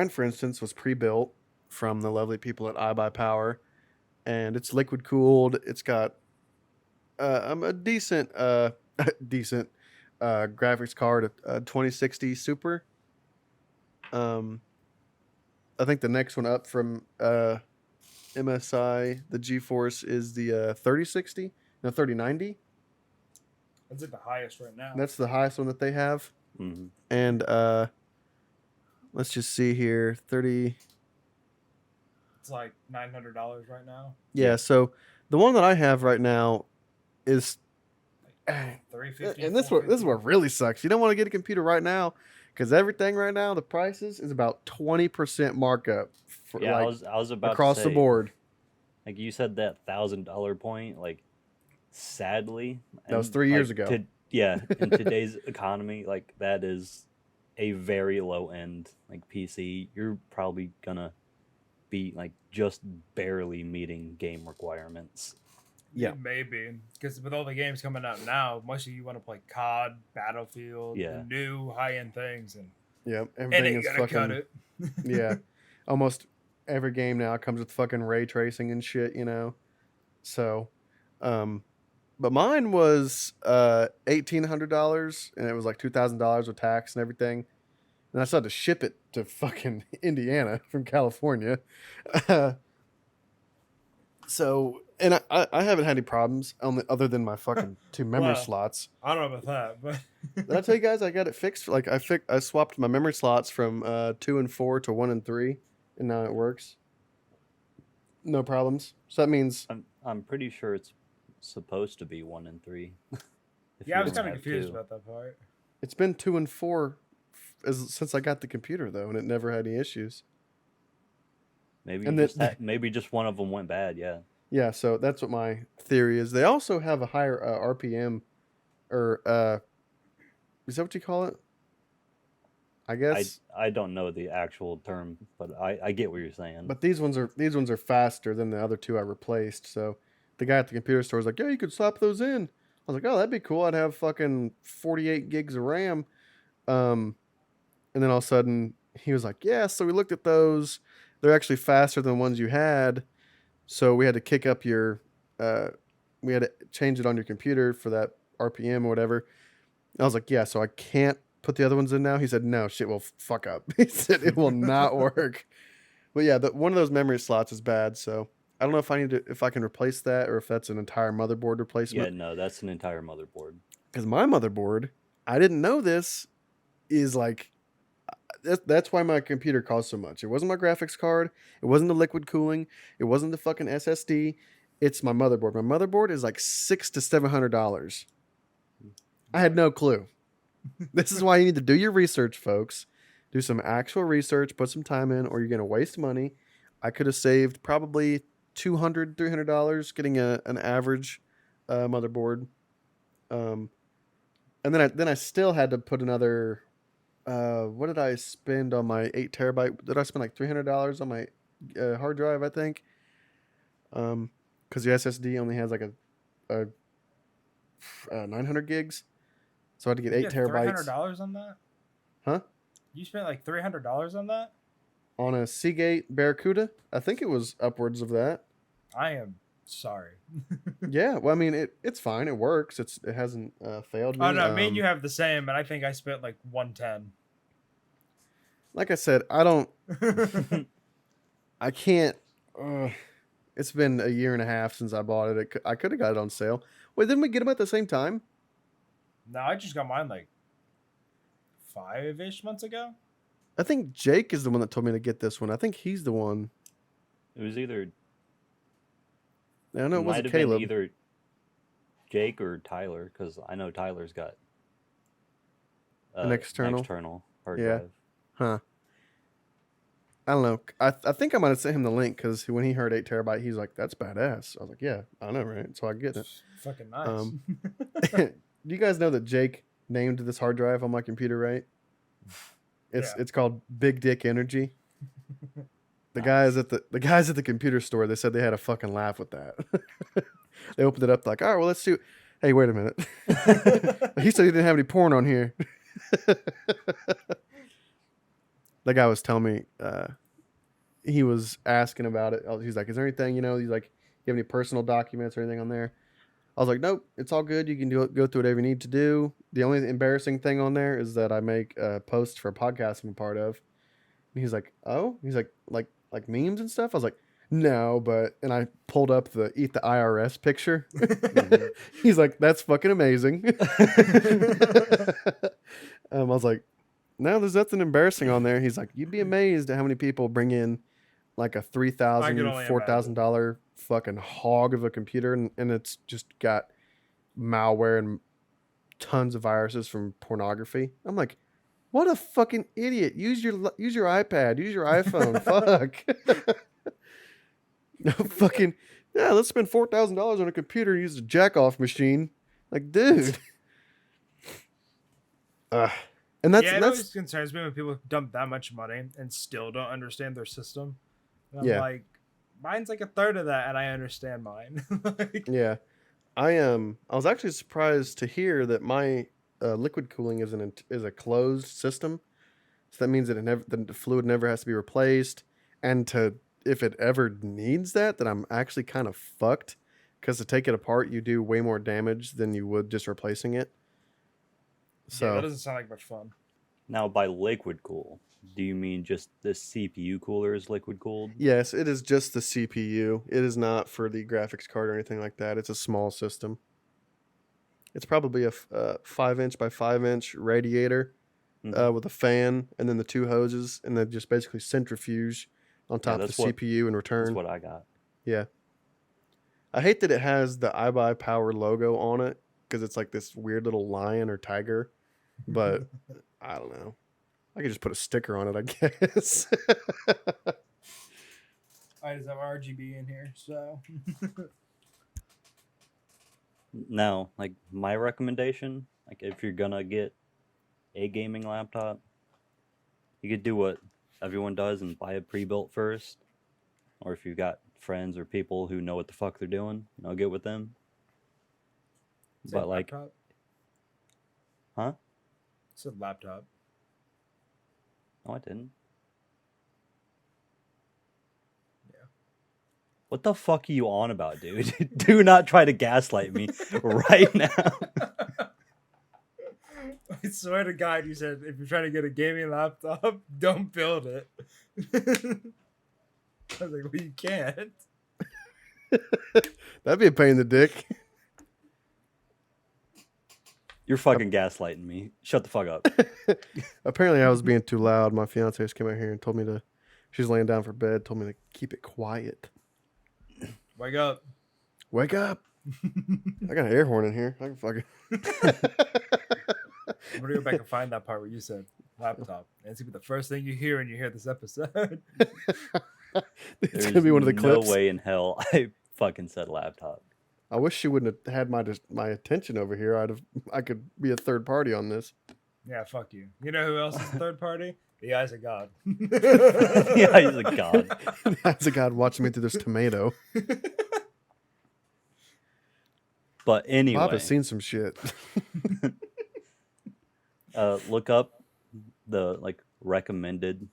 for instance, was pre-built from the lovely people at iBuyPower, and it's liquid cooled. It's got a decent graphics card, a 2060 Super. I think the next one up from MSI, the GeForce, is the 3090. That's like the highest right now. That's the highest one that they have. Mhm. And let's just see here, 30. It's like $900 right now. Yeah, so the one that I have right now is, Like 350. and this is what really sucks. You don't want to get a computer right now because everything right now, the prices is about 20% markup for Yeah, like I was about across to the say, board. Like you said, that $1,000 point. Like, sadly, That was and, 3 years like, ago. In today's economy, like that is a very low end like PC. You're probably gonna be like just barely meeting game requirements. Yeah. Maybe. Because with all the games coming out now, most of you want to play COD, Battlefield, Yeah. the new high-end things. And Yeah, it everything ain't is gonna cut fucking. it. Yeah, almost every game now comes with fucking ray tracing and shit, you know. So, but mine was $1,800, and it was like $2,000 with tax and everything. and I still had to ship it to fucking Indiana from California. So, and I haven't had any problems other than my fucking 2 memory Wow. slots. I don't know about that, but Did I tell you guys I got it fixed? Like I swapped my memory slots from 2 and 4 to 1 and 3, and now it works. No problems. So that means I'm pretty sure it's supposed to be 1 and 3. If yeah, I you was don't kind of have confused 2. about that part. it's been 2 and 4 since I got the computer though, and it never had any issues. Maybe And you then- just maybe just one of them went bad. Yeah. Yeah, so that's what my theory is. They also have a higher RPM, or is that what you call it? I guess. I don't know the actual term, but I get what you're saying. But these ones are faster than the other 2 I replaced. So the guy at the computer store was like, "Yeah, you could slap those in." I was like, "Oh, that'd be cool. I'd have fucking 48 gigs of RAM." And then all of a sudden he was like, "Yeah." So we looked at those. They're actually faster than the ones you had. So we had to kick up your, we had to change it on your computer for that RPM or whatever. I was like, "Yeah." So I can't put the other ones in now. He said, "No, shit will fuck up." He said it will not work. But yeah, one of those memory slots is bad. So I don't know if I can replace that or if that's an entire motherboard yeah, replacement. no, that's an entire motherboard. Because my motherboard, I didn't know this, is like, that's why my computer costs so much. It wasn't my graphics card. It wasn't the liquid cooling. It wasn't the fucking SSD. It's my motherboard. My motherboard is like $600 to $700. I had no clue. This is why you need to do your research, folks. Do some actual research, put some time in, or you're going to waste money. I could have saved probably $200, $300 getting an average motherboard. And then I still had to put another. What did I spend on my 8 terabyte? Did I spend like $300 on my hard drive? I think. Because the SSD only has like a 900 gigs, so I had to get 8 terabytes $300 on that? Huh? You spent like $300 on that? on a Seagate Barracuda. I think it was upwards of that. I am sorry. Yeah, well, I mean, it's fine. It works. It hasn't failed me. Oh no, me and you have the same, and I think I spent like 110. Like I said, I can't. It's been a year and a half since I bought it. I could have got it on sale. Wait, didn't we get them at the same time? No, I just got mine like 5-ish months ago. I think Jake is the one that told me to get this one. I think he's the one. It was either I know it might wasn't have been Caleb. either Jake or Tyler, because I know Tyler's got An external? hard Yeah. drive. Huh. I don't know. I think I might have sent him the link because when he heard 8 terabyte, he's like, "That's badass." I was like, "Yeah, I know, right?" So I get it. It's fucking nice. Do you guys know that Jake named this hard drive on my computer, right? Yeah. It's called Big Dick Energy. The guys at the computer store, they said they had a fucking laugh with that. They opened it up like, "All right, well, let's see." Hey, wait a minute. He said he didn't have any porn on here. The guy was telling me, he was asking about it. He's like, "Is there anything, he's like, you have any personal documents or anything on there?" I was like, "Nope, it's all good. You can go through whatever you need to do." The only embarrassing thing on there is that I make posts for a podcast I'm a part of. And he's like, "Oh," he's like memes and stuff. I was like, "No, but," and I pulled up the Eat the IRS picture. He's like, "That's fucking amazing." I was like, "No, there's nothing embarrassing on there." He's like, "You'd be amazed at how many people bring in like a $3,000, $4,000 fucking hog of a computer, and it's just got malware and tons of viruses from pornography." I'm like, "What a fucking idiot! Use your iPad, use your iPhone." Fuck. No fucking yeah. Let's spend $4,000 on a computer and use a jack off machine. Like, dude. And yeah, it that's always concerns me when people dump that much money and still don't understand their system. And I'm Yeah. like, mine's like a third of that, and I understand mine. Like, yeah. I was actually surprised to hear that my liquid cooling is a closed system. So that means that the fluid never has to be replaced, and if it ever needs that, then I'm actually kind of fucked, because to take it apart, you do way more damage than you would just replacing it. yeah, So that doesn't sound like much fun. Now, by liquid cool, do you mean just the CPU cooler is liquid cooled? Yes, it is just the CPU. It is not for the graphics card or anything like that. It's a small system. It's probably a 5-inch by 5-inch radiator Mhm. with a fan and then the two hoses and then just basically centrifuge on top of the that's what- CPU in That's return. what I got. Yeah. I hate that it has the iBuyPower logo on it because it's like this weird little lion or tiger, but I don't know. I could just put a sticker on it, I guess. I just have RGB in here, so Now, like my recommendation, like if you're gonna get a gaming laptop, you could do what everyone does and buy a pre-built first. Or if you've got friends or people who know what the fuck they're doing, get with them. But like, laptop. huh? It's a laptop. No, I didn't. Yeah. What the fuck are you on about, dude? Do not try to gaslight me right now. I swear to God, you said if you're trying to get a gaming laptop, don't build it. I was like, well, you can't. That'd be a pain in the dick. You're fucking gaslighting me. Shut the fuck up. Apparently, I was being too loud. My fiance just came out here and told me to. She's laying down for bed. Told me to keep it quiet. Wake up. Wake up! I got an air horn in here. I can fucking. I'm gonna go back and find that part where you said laptop, and it's gonna be the first thing you hear when you hear this episode. It's There's gonna be one of the clips. No way in hell I fucking said laptop. I wish she wouldn't have had my attention over here. I could be a third party on this. Yeah, fuck you. You know who else is third party? The eyes of God. Yeah, he's a god. That's a god watching me through this tomato. But anyway, Bob has seen some shit. look up the like recommended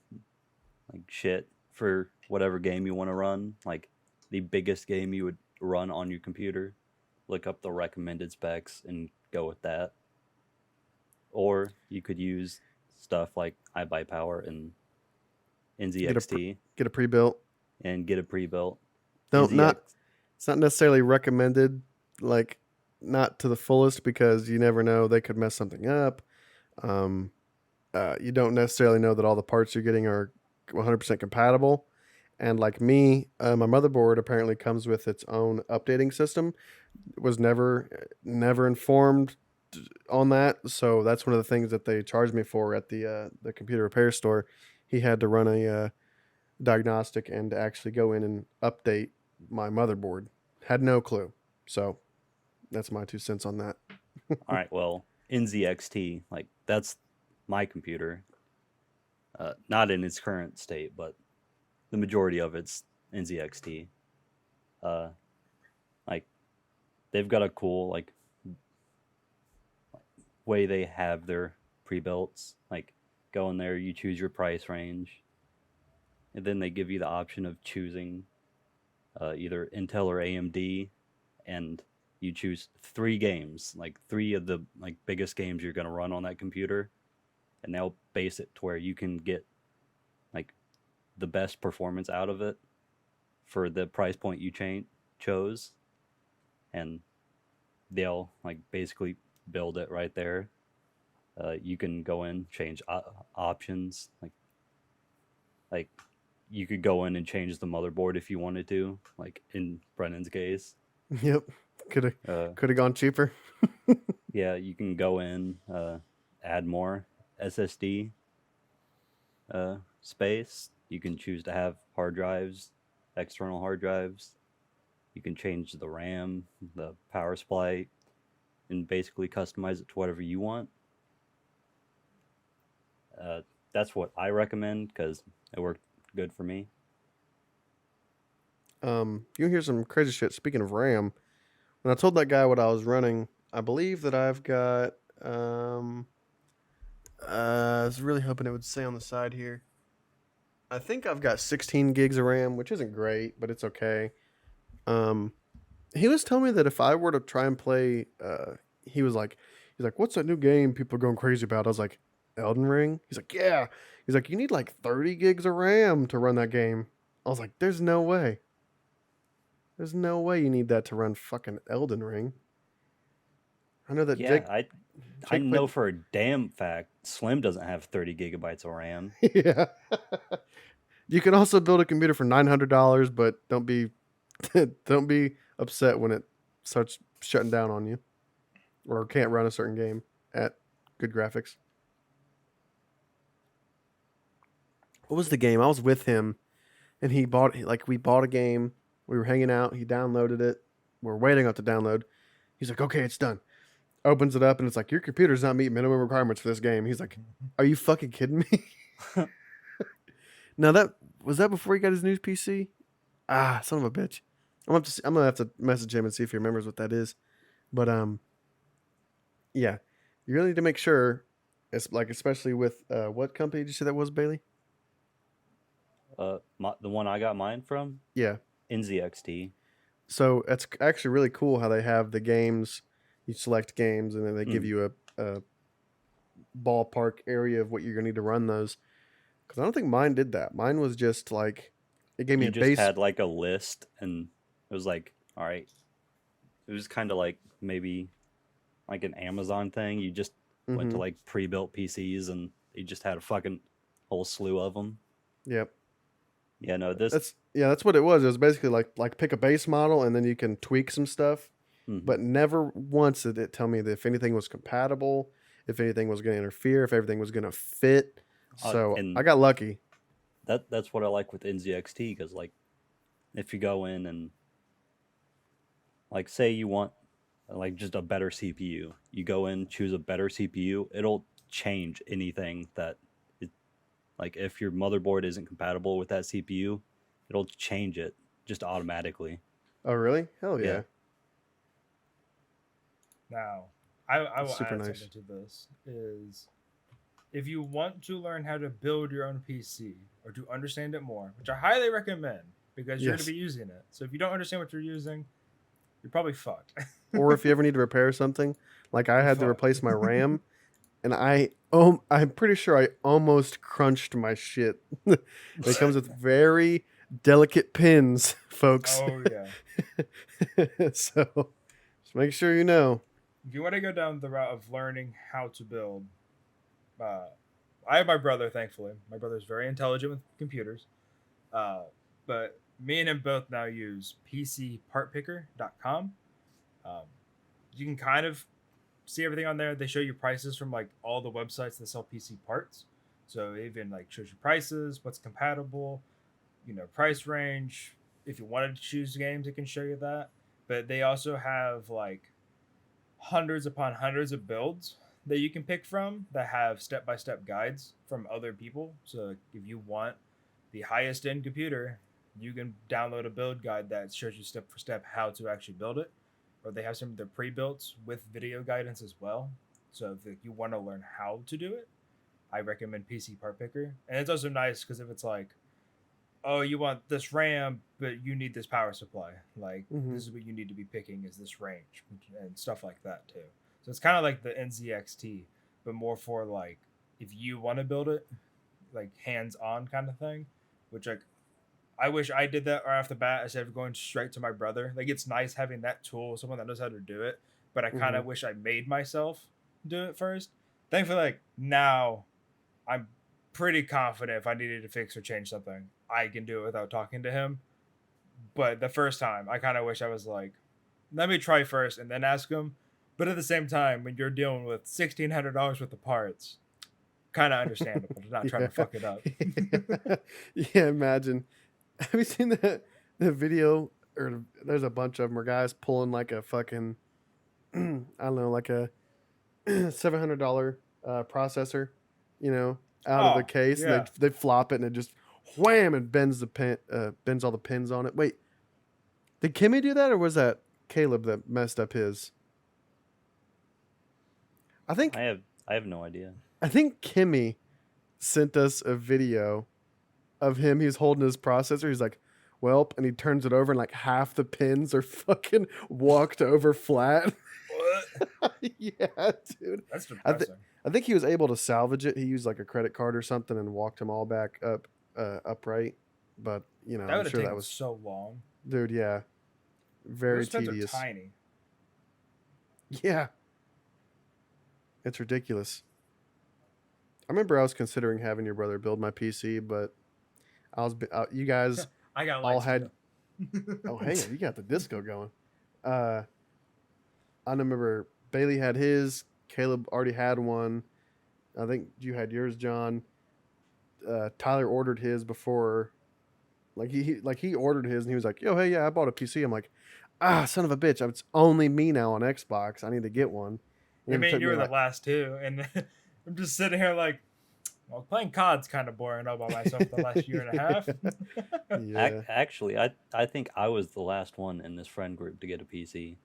like shit for whatever game you want to run. Like the biggest game you would run on your computer. Look up the recommended specs and go with that. Or you could use stuff like iBuyPower and NZXT Get a pre-built. and get a pre-built. No, NZX it's not necessarily recommended, like not to the fullest because you never know, they could mess something up. You don't necessarily know that all the parts you're getting are 100% compatible. And like me, my motherboard apparently comes with its own updating system. Was never informed on that, so that's one of the things that they charged me for at the computer repair store. He had to run a diagnostic and actually go in and update my motherboard. Had no clue. So that's my 2 cents on that. All right, well, NZXT, like that's my computer. Not in its current state, but the majority of it's NZXT. Like they've got a cool like way they have their pre-builts. Like go in there, you choose your price range, and then they give you the option of choosing either Intel or AMD, and you choose 3 games, like 3 of the like biggest games you're going to run on that computer, and they'll base it to where you can get like the best performance out of it for the price point you chose, and they'll like basically build it right there. You can go in, change options, like you could go in and change the motherboard if you wanted to, like in Brennan's case. Yep. Could have gone cheaper. Yeah, you can go in, add more SSD space. You can choose to have hard drives, external hard drives. You can change the RAM, the power supply, and basically customize it to whatever you want. That's what I recommend because it worked good for me. You hear some crazy shit. Speaking of RAM, when I told that guy what I was running, I believe that I've got. I was really hoping it would say on the side here. I think I've got 16 gigs of RAM, which isn't great, but it's okay. He was telling me that if I were to try and play, he's like, what's that new game people are going crazy about? I was like, Elden Ring? He's like, yeah. He's like, you need like 30 gigs of RAM to run that game. I was like, there's no way. There's no way you need that to run fucking Elden Ring. I know that Yeah, Jake. I Jake know for a damn fact Slim doesn't have 30 gigabytes of RAM. Yeah. You can also build a computer for $900, but don't be don't be upset when it starts shutting down on you or can't run a certain game at good graphics. What was the game? I was with him and we bought a game. We were hanging out. He downloaded it. We're waiting on it to download. He's like, okay, it's done. Opens it up and it's like, your computer's not meeting minimum requirements for this game. He's like, are you fucking kidding me? Now that before he got his new PC? Ah, son of a bitch. I'm gonna have to message him and see if he remembers what that is. But yeah, you really need to make sure. It's like especially with what company did you say that was, Bailey? The one I got mine from, Yeah. NZXT. So it's actually really cool how they have the games. You select games and then they give you a ballpark area of what you're gonna need to run those. Because I don't think mine did that. Mine was just like it gave me You a just base. had like a list, and it was like, all right, it was kind of like maybe like an Amazon thing. You just went to Mhm. like pre-built PCs, and you just had a fucking whole slew of them. Yep. Yeah, no, this. That's what it was. It was basically like pick a base model and then you can tweak some stuff. Mhm. But never once did it tell me that if anything was compatible, if anything was going to interfere, if everything was going to fit. So and I got lucky. that's what I like with NZXT, because like if you go in and like say you want like just a better CPU, you go in, choose a better CPU, it'll change anything that it, like if your motherboard isn't compatible with that CPU, it'll change it just automatically. Oh, really? Hell yeah. Yeah. Now, I will Super add nice. something to this is if you want to learn how to build your own PC or to understand it more, which I highly recommend because you're going Yes. to be using it. So if you don't understand what you're using, you're probably fucked. Or if you ever need to repair something, like I had to Fuck. replace my RAM, and I'm pretty sure I almost crunched my shit. It comes with very delicate pins, folks. Oh yeah. So just make sure you know. If you want to go down the route of learning how to build, I have my brother. Thankfully, my brother's very intelligent with computers. But me and him both now use PCPartPicker.com. Um, you can kind of see everything on there. They show you prices from like all the websites that sell PC parts. So it even like shows you prices, what's compatible, price range. If you wanted to choose games, it can show you that. But they also have like hundreds upon hundreds of builds that you can pick from that have step-by-step guides from other people. So if you want the highest end computer, you can download a build guide that shows you step for step how to actually build it. Or they have some of their pre-builts with video guidance as well. So if you want to learn how to do it, I recommend PC Part Picker. And it's also nice because if it's like, oh, you want this RAM, but you need this power supply. Like, this is what you need to be picking is this range and stuff like that too. So it's kind of like the NZXT, but more for like if you want to build it, like hands-on kind of thing. Which like I wish I did that right off the bat instead of going straight to my brother. Like it's nice having that tool, someone that knows how to do it. But I kind of wish I made myself do it first. Thankfully, like now, I'm pretty confident if I needed to fix or change something, I can do it without talking to him. But the first time, I kind of wish I was like, let me try first and then ask him. But at the same time, when you're dealing with $1,600 worth of parts, kind of understandable to not trying to fuck it up. Yeah, imagine. Have you seen the video? Or there's a bunch of them where guys pulling like a fucking, I don't know, like a $700 processor, out of the case. Yeah. And they flop it and it just wham and bends bends all the pins on it. Wait, did Kimmy do that or was that Caleb that messed up his? I think I have no idea. I think Kimmy sent us a video of him. He's holding his processor. He's like, "Welp," and he turns it over, and like half the pins are fucking walked over flat. What? Yeah, dude. That's depressing. I think he was able to salvage it. He used like a credit card or something and walked them all back up upright. But you know, That I'm would have sure taken that was, so long. dude. Yeah, very Those feds are tedious. tiny. Yeah, it's ridiculous. I remember I was considering having your brother build my PC, but you guys I got all lights had. too. Oh, hey, you got the disco going. I remember Bailey had his. Caleb already had one. I think you had yours, John. Tyler ordered his before. Like he ordered his and he was like, "Yo, hey, yeah, I bought a PC." I'm like, "Ah, son of a bitch! It's only me now on Xbox. I need to get one." I it mean, took you me were the like- last two, and I'm just sitting here like, well, playing COD's kind of boring all by myself the last year and a half. yeah. Actually, I think I was the last one in this friend group to get a PC.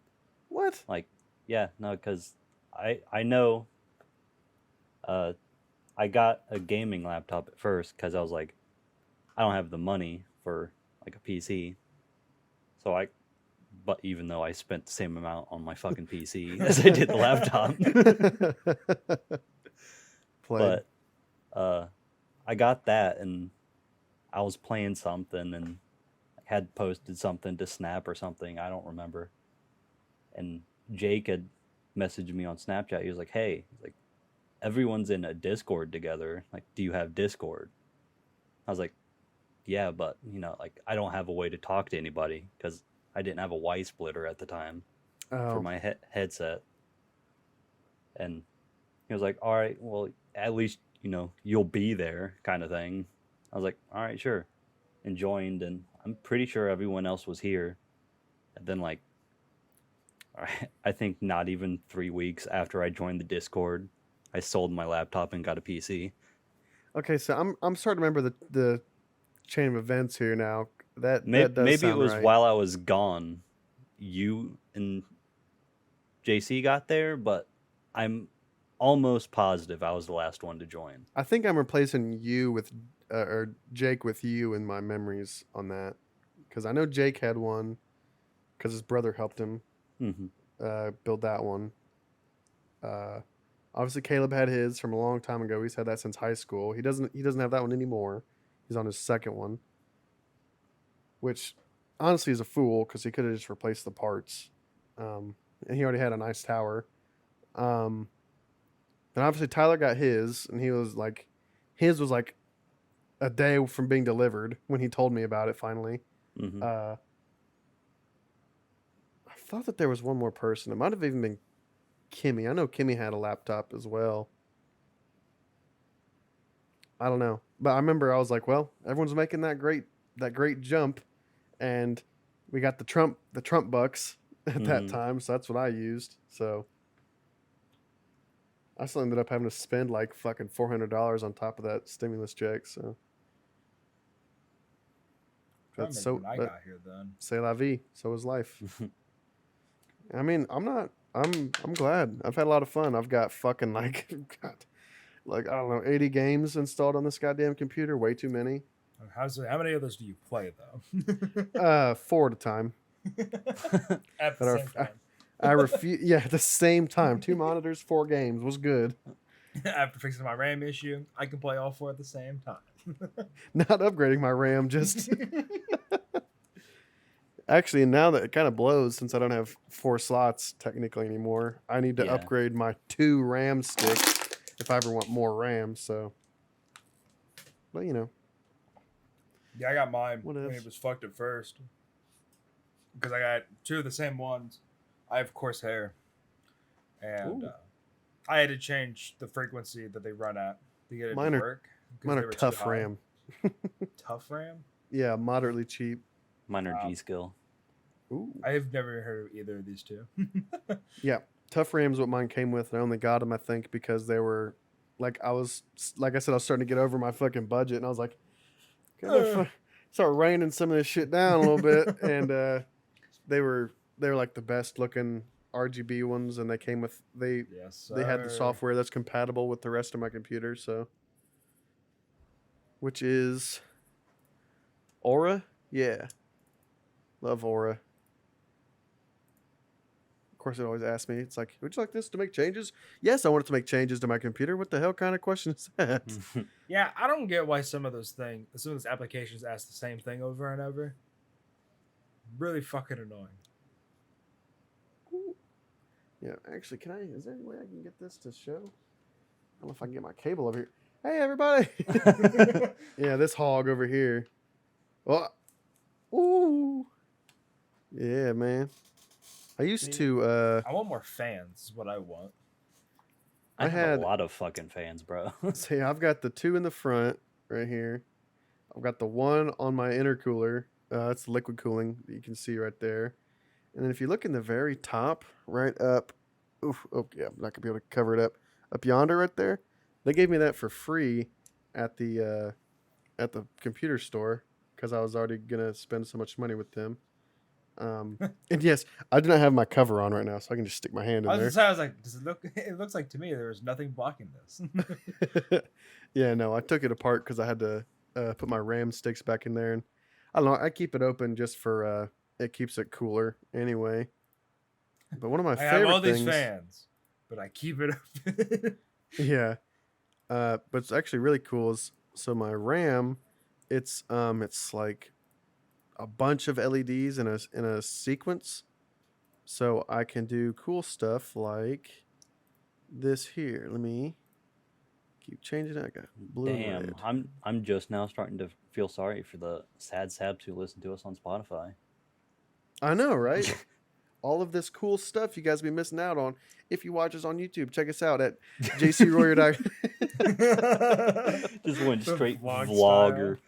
What? Like, yeah, no, because I know I got a gaming laptop at first because I was like, I don't have the money for like a PC. But even though I spent the same amount on my fucking PC as I did the laptop, Played. but I got that and I was playing something and had posted something to Snap or something. I don't remember. And Jake had messaged me on Snapchat. He was like, "Hey, like everyone's in a Discord together. Like, do you have Discord?" I was like, "Yeah, but like I don't have a way to talk to anybody because I didn't have a Y splitter at the time for Oh, my headset." And he was like, "All right, well, at least you'll be there," kind of thing. I was like, "All right, sure," and joined, and I'm pretty sure everyone else was here. And then like, I think not even 3 weeks after I joined the Discord, I sold my laptop and got a PC. okay. So I'm starting to remember the chain of events here now. That Maybe, does maybe it sound was right. while I was gone, you and JC got there, but I'm almost positive I was the last one to join. I think I'm replacing you with or Jake with you in my memories on that because I know Jake had one because his brother helped him Hmm. build that one. Obviously, Caleb had his from a long time ago. He's had that since high school. He doesn't have that one anymore. He's on his second one, which honestly is a fool because he could have just replaced the parts. And he already had a nice tower. Then obviously Tyler got his, and his was like a day from being delivered when he told me about it finally. Hmm. I thought that there was one more person. It might have even been Kimmy. I know Kimmy had a laptop as well. I don't know, but I remember I was like, well, everyone's making that great jump, and we got the Trump bucks at that Mhm. time, so that's what I used. So I still ended up having to spend like fucking $400 on top of that stimulus check. So Trying to that's remember so. when I But got here then. c'est la vie. So is life. I mean, I'm glad. I've had a lot of fun. I've got fucking like, God, like I don't know, 80 games installed on this goddamn computer. Way too many. How many of those do you play though? 4 at a time. At That the are- same time. I refuse. Yeah, at the same time. 2 monitors, 4 games was good. After fixing my RAM issue, I can play all 4 at the same time. Not upgrading my RAM, just actually now that it kind of blows since I don't have 4 slots technically anymore. I need to Yeah. upgrade my 2 RAM sticks if I ever want more RAM. So, but Yeah, I got mine What when if? it was fucked at first. Because I got 2 of the same ones. I have coarse hair. And Ooh. I had to change the frequency that they run at to get it Mine to are- work. 'cause mine they are were too tough high. RAM. Tough RAM? Yeah, moderately cheap. Mine are Wow. G skill. Ooh. I have never heard of either of these two. Yeah, tough RAM's what mine came with. And I only got them, I think, because they were like I said, I was starting to get over my fucking budget, and I was like, start reining some of this shit down a little bit, and they were like the best looking RGB ones, and they came with Yes. they had the sir. software that's compatible with the rest of my computer, so which is Aura, yeah, love Aura. Of course, it always asks me, it's like, would you like this to make changes? Yes, I want it to make changes to my computer. What the hell kind of question is that? Yeah, I don't get why some of those applications ask the same thing over and over. Really fucking annoying. Yeah, actually, is there any way I can get this to show? I don't know if I can get my cable over here. Hey, everybody. Yeah, this hog over here. Oh, ooh. Yeah, man. I used to, I want more fans. Is what I want. I have had- a lot of fucking fans, bro. see, I've got the 2 in the front right here. I've got the 1 on my intercooler. That's liquid cooling that you can see right there. And then if you look in the very top, right up, oh yeah, I'm not gonna be able to cover it up yonder right there. They gave me that for free at the computer store because I was already gonna spend so much money with them. And yes, I do not have my cover on right now, so I can just stick my hand in I was, there. gonna say, I was like, does it look? It looks like to me there was nothing blocking this. Yeah, no, I took it apart because I had to put my RAM sticks back in there, and I don't know. I keep it open just for it keeps it cooler anyway. But one of my I have favorite all things, these fans, but I keep it open. yeah, but it's actually really cool. Is so my RAM, it's like a bunch of LEDs in a sequence, so I can do cool stuff like this here. Let me keep changing it. I got blue and Damn, red. I'm just now starting to feel sorry for the sad saps who listen to us on Spotify. I know, right? All of this cool stuff you guys be missing out on. If you watch us on YouTube, check us out at jcroyer. Just went The straight vlog vlogger.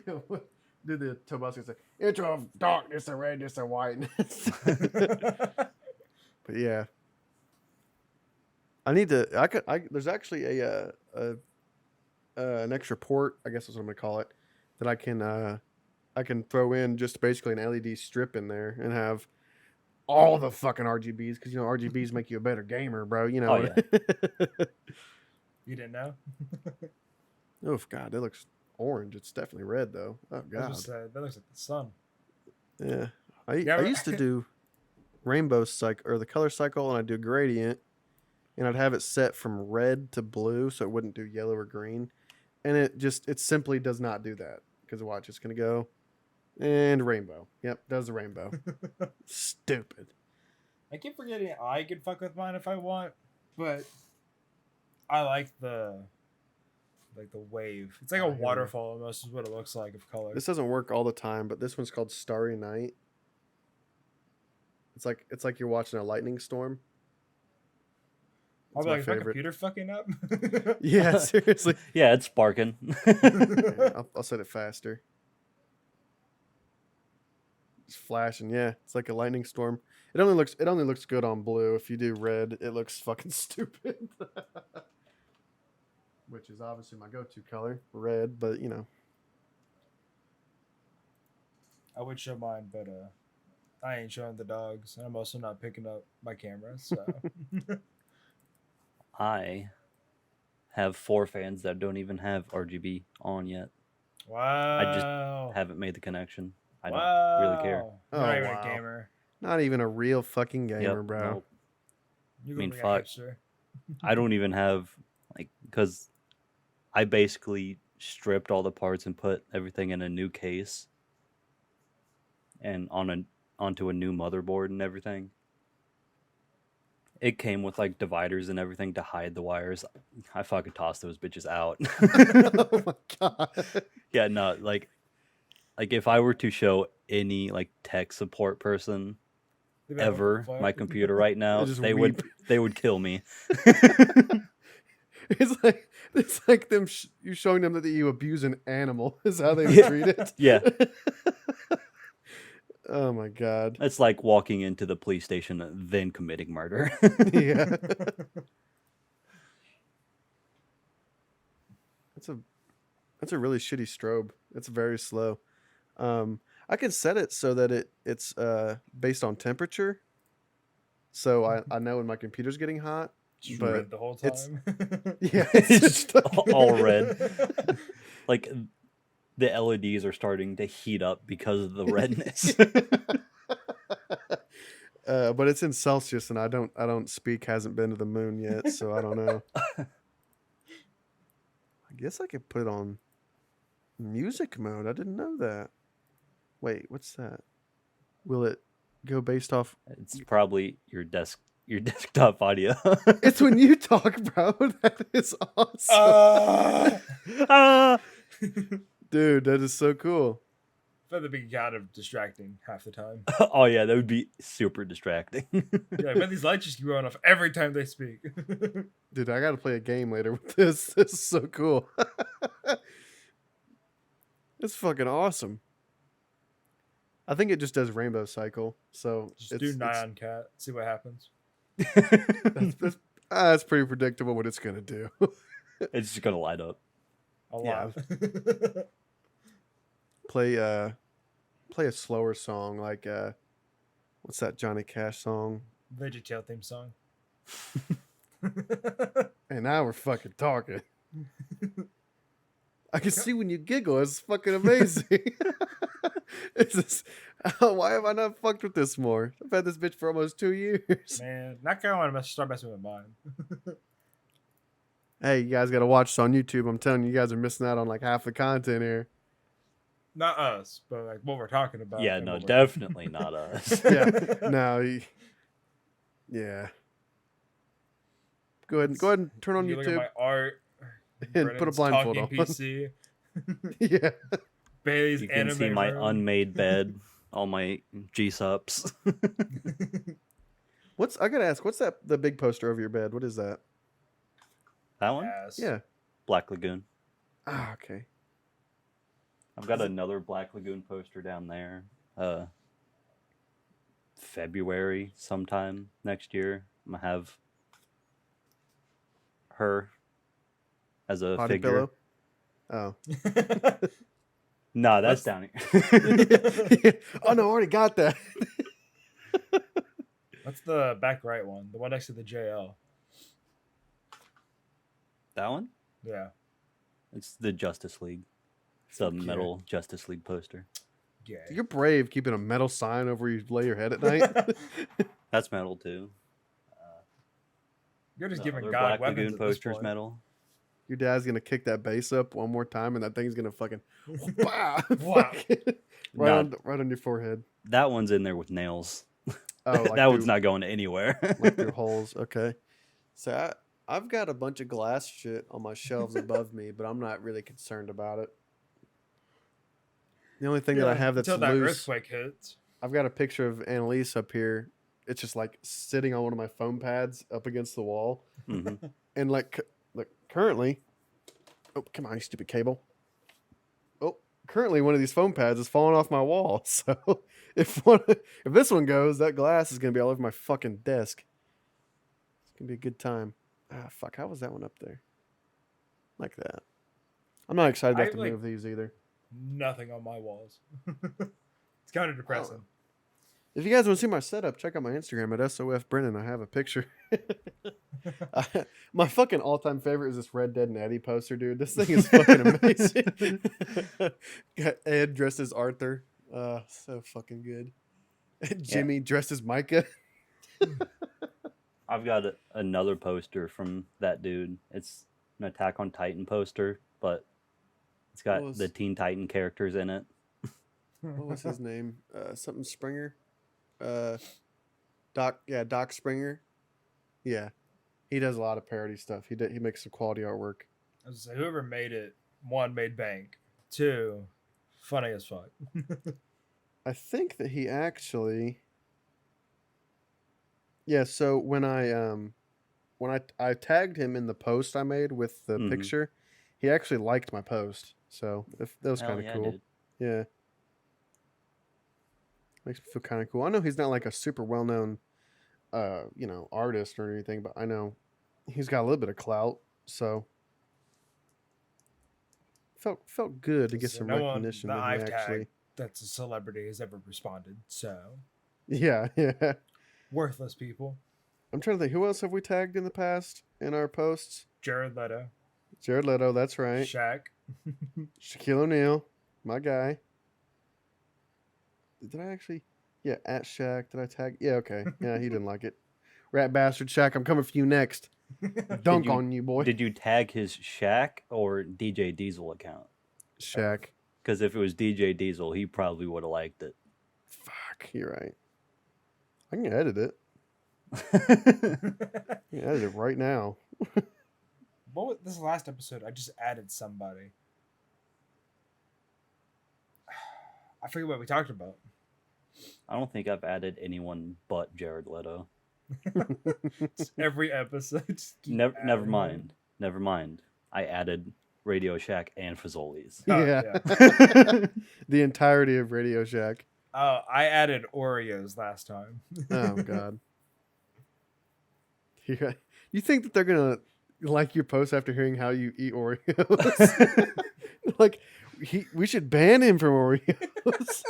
Yeah. Did the Tobias say intro of darkness and redness and whiteness? But yeah, I need to. There's actually an extra port, I guess is what I'm gonna call it, that I can throw in just basically an LED strip in there and have all the fucking RGBs because RGBs make you a better gamer, bro. Oh, yeah. You didn't know? Oh God, that looks orange. It's definitely red though. Oh I was God, just, that looks like the sun. yeah. Yeah, I but- used to do rainbow cycle or the color cycle, and I'd do gradient, and I'd have it set from red to blue, so it wouldn't do yellow or green, and it simply does not do that because watch, it's gonna go and rainbow. Yep, does the rainbow. Stupid. I keep forgetting I can fuck with mine if I want, but I like the wave. It's like a Oh, here we go. waterfall almost is what it looks like of color. This doesn't work all the time, but this one's called Starry Night. It's like you're watching a lightning storm. I'll It's be my like, is my favorite. computer fucking up? Yeah, seriously. Yeah, it's sparking. Yeah, I'll set it faster. It's flashing. Yeah, it's like a lightning storm. It only looks good on blue. If you do red, it looks fucking stupid. Which is obviously my go-to color, red. But I would show mine, but I ain't showing the dogs, and I'm also not picking up my camera. So I have 4 fans that don't even have RGB on yet. wow, Haven't made the connection. I don't wow. really care. Oh, Not even wow. a gamer. not even a real fucking gamer, Yep, bro. nope. You I mean, look fuck. like a hipster. I don't even have because I basically stripped all the parts and put everything in a new case and onto a new motherboard and everything. It came with dividers and everything to hide the wires. I fucking tossed those bitches out. Oh my god. Yeah, no, like if I were to show any tech support person They'd be like, "What the ever fuck?" my computer right now, just they would kill me. It's like them you showing them that you abuse an animal is how they would Yeah. treat it. Yeah, Oh my god. it's like walking into the police station and then committing murder. Yeah. That's a really shitty strobe. It's very slow. I can set it so that it's based on temperature. So I know when my computer's getting hot. Just But red the whole it's- time. Yeah, It's just all red. Like the LEDs are starting to heat up because of the redness. But it's in Celsius, and I don't speak. Hasn't been to the moon yet, so I don't know. I guess I could put it on music mode. I didn't know that. Wait, what's that? Will it go based off? It's probably your desktop audio. It's when you talk, bro. That is awesome. Ah! Dude, that is so cool. That'd be kind of distracting half the time. Oh yeah, that would be super distracting. Yeah, but these lights just keep going off every time they speak. Dude, I gotta play a game later with this. This is so cool. It's fucking awesome. I think it just does rainbow cycle. So Just do Nyan Cat, see what happens. that's pretty predictable what it's gonna do. It's just gonna light up. A Yeah. lot. Play a slower song like what's that Johnny Cash song? VeggieTale theme song. And now we're fucking talking. I can see when you giggle. It's fucking amazing. It's just, why have I not fucked with this more? I've had this bitch for almost 2 years. Man, not gonna want to start messing with mine. Hey, you guys got to watch this on YouTube. I'm telling you, you guys are missing out on like half the content here. Not us, but like what we're talking about. Yeah, and no, what we're- definitely not us. Yeah, no, yeah. Go ahead and turn on You look at YouTube my art. and put a Brennan's blindfold on. talking PC. Yeah. Bailey's You can anime see my room. unmade bed, all my G-subs. I gotta ask, what's the big poster over your bed? What is that? That one? Yes. Yeah. Black Lagoon. Ah, okay. I've got another Black Lagoon poster down there. February sometime next year. I'm gonna have her as a Body figure. pillow. Oh. No, that's What's- down here. Oh no, I already got that. What's the back right one? The one next to the JL. That one? Yeah. It's the Justice League. It's a Fuck yeah. metal Justice League poster. Yeah. You're brave keeping a metal sign over where you lay your head at night. That's metal too. You're just The giving other God Black weapons Lagoon at this poster's point. metal. Your dad's gonna kick that bass up one more time, and that thing's gonna fucking wow, Wow. right Nah. on your forehead. That one's in there with nails. Oh, like that one's through- not going anywhere. like through holes. Okay. So I've got a bunch of glass shit on my shelves above me, but I'm not really concerned about it. The only thing that I have that's until that loose, earthquake hits. I've got a picture of Annalise up here. It's just like sitting on one of my foam pads up against the wall. Mhm. And like currently, oh come on, you stupid cable. Oh, currently one of these foam pads is falling off my wall. So if this one goes, that glass is gonna be all over my fucking desk. It's gonna be a good time. Ah, fuck, how was that one up there? Like that. I'm not excited to I, have to like- move these either. Nothing on my walls. It's kind of depressing. If you guys want to see my setup, check out my Instagram at SOF Brennan. I have a picture. My fucking all-time favorite is this Red Dead and Eddie poster, dude. This thing is fucking amazing. Got Ed dressed as Arthur. So fucking good. Jimmy dressed as Micah. I've got another poster from that dude. It's an Attack on Titan poster, but it's got What was- the Teen Titan characters in it. What was his name? Something Springer. Doc Springer. Yeah, he does a lot of parody stuff. He makes some quality artwork. I was like, whoever made it, one, made bank. Two, funny as fuck. I think that he actually. Yeah, so when I tagged him in the post I made with the Mhm. picture, he actually liked my post. So that was Hell kind of yeah, cool. dude. Yeah. Makes me feel kind of cool. I know he's not like a super well known artist or anything, but I know he's got a little bit of clout, so felt good to get So some no one recognition that that I've he actually tagged that's a celebrity has ever responded. So Yeah. worthless people. I'm trying to think, who else have we tagged in the past in our posts? Jared Leto, Jared Leto, that's right. Shaq. Shaquille O'Neal, my guy. Did I actually? Yeah, at Shaq. Did I tag? Yeah, okay. Yeah, he didn't like it. Rat bastard Shaq, I'm coming for you next. Dunk you- on you, boy. Did you tag his Shaq or DJ Diesel account? Shaq. Because if it was DJ Diesel, he probably would have liked it. Fuck, you're right. I can edit it. I can edit it right now. What was this last episode? I just added somebody. I forget what we talked about. I don't think I've added anyone but Jared Leto. Every episode. just keep Never adding mind. Never mind. I added Radio Shack and Fazoli's. Oh, yeah. The entirety of Radio Shack. Oh, I added Oreos last time. Oh god. You think that they're gonna like your post after hearing how you eat Oreos? Like we should ban him from Oreos.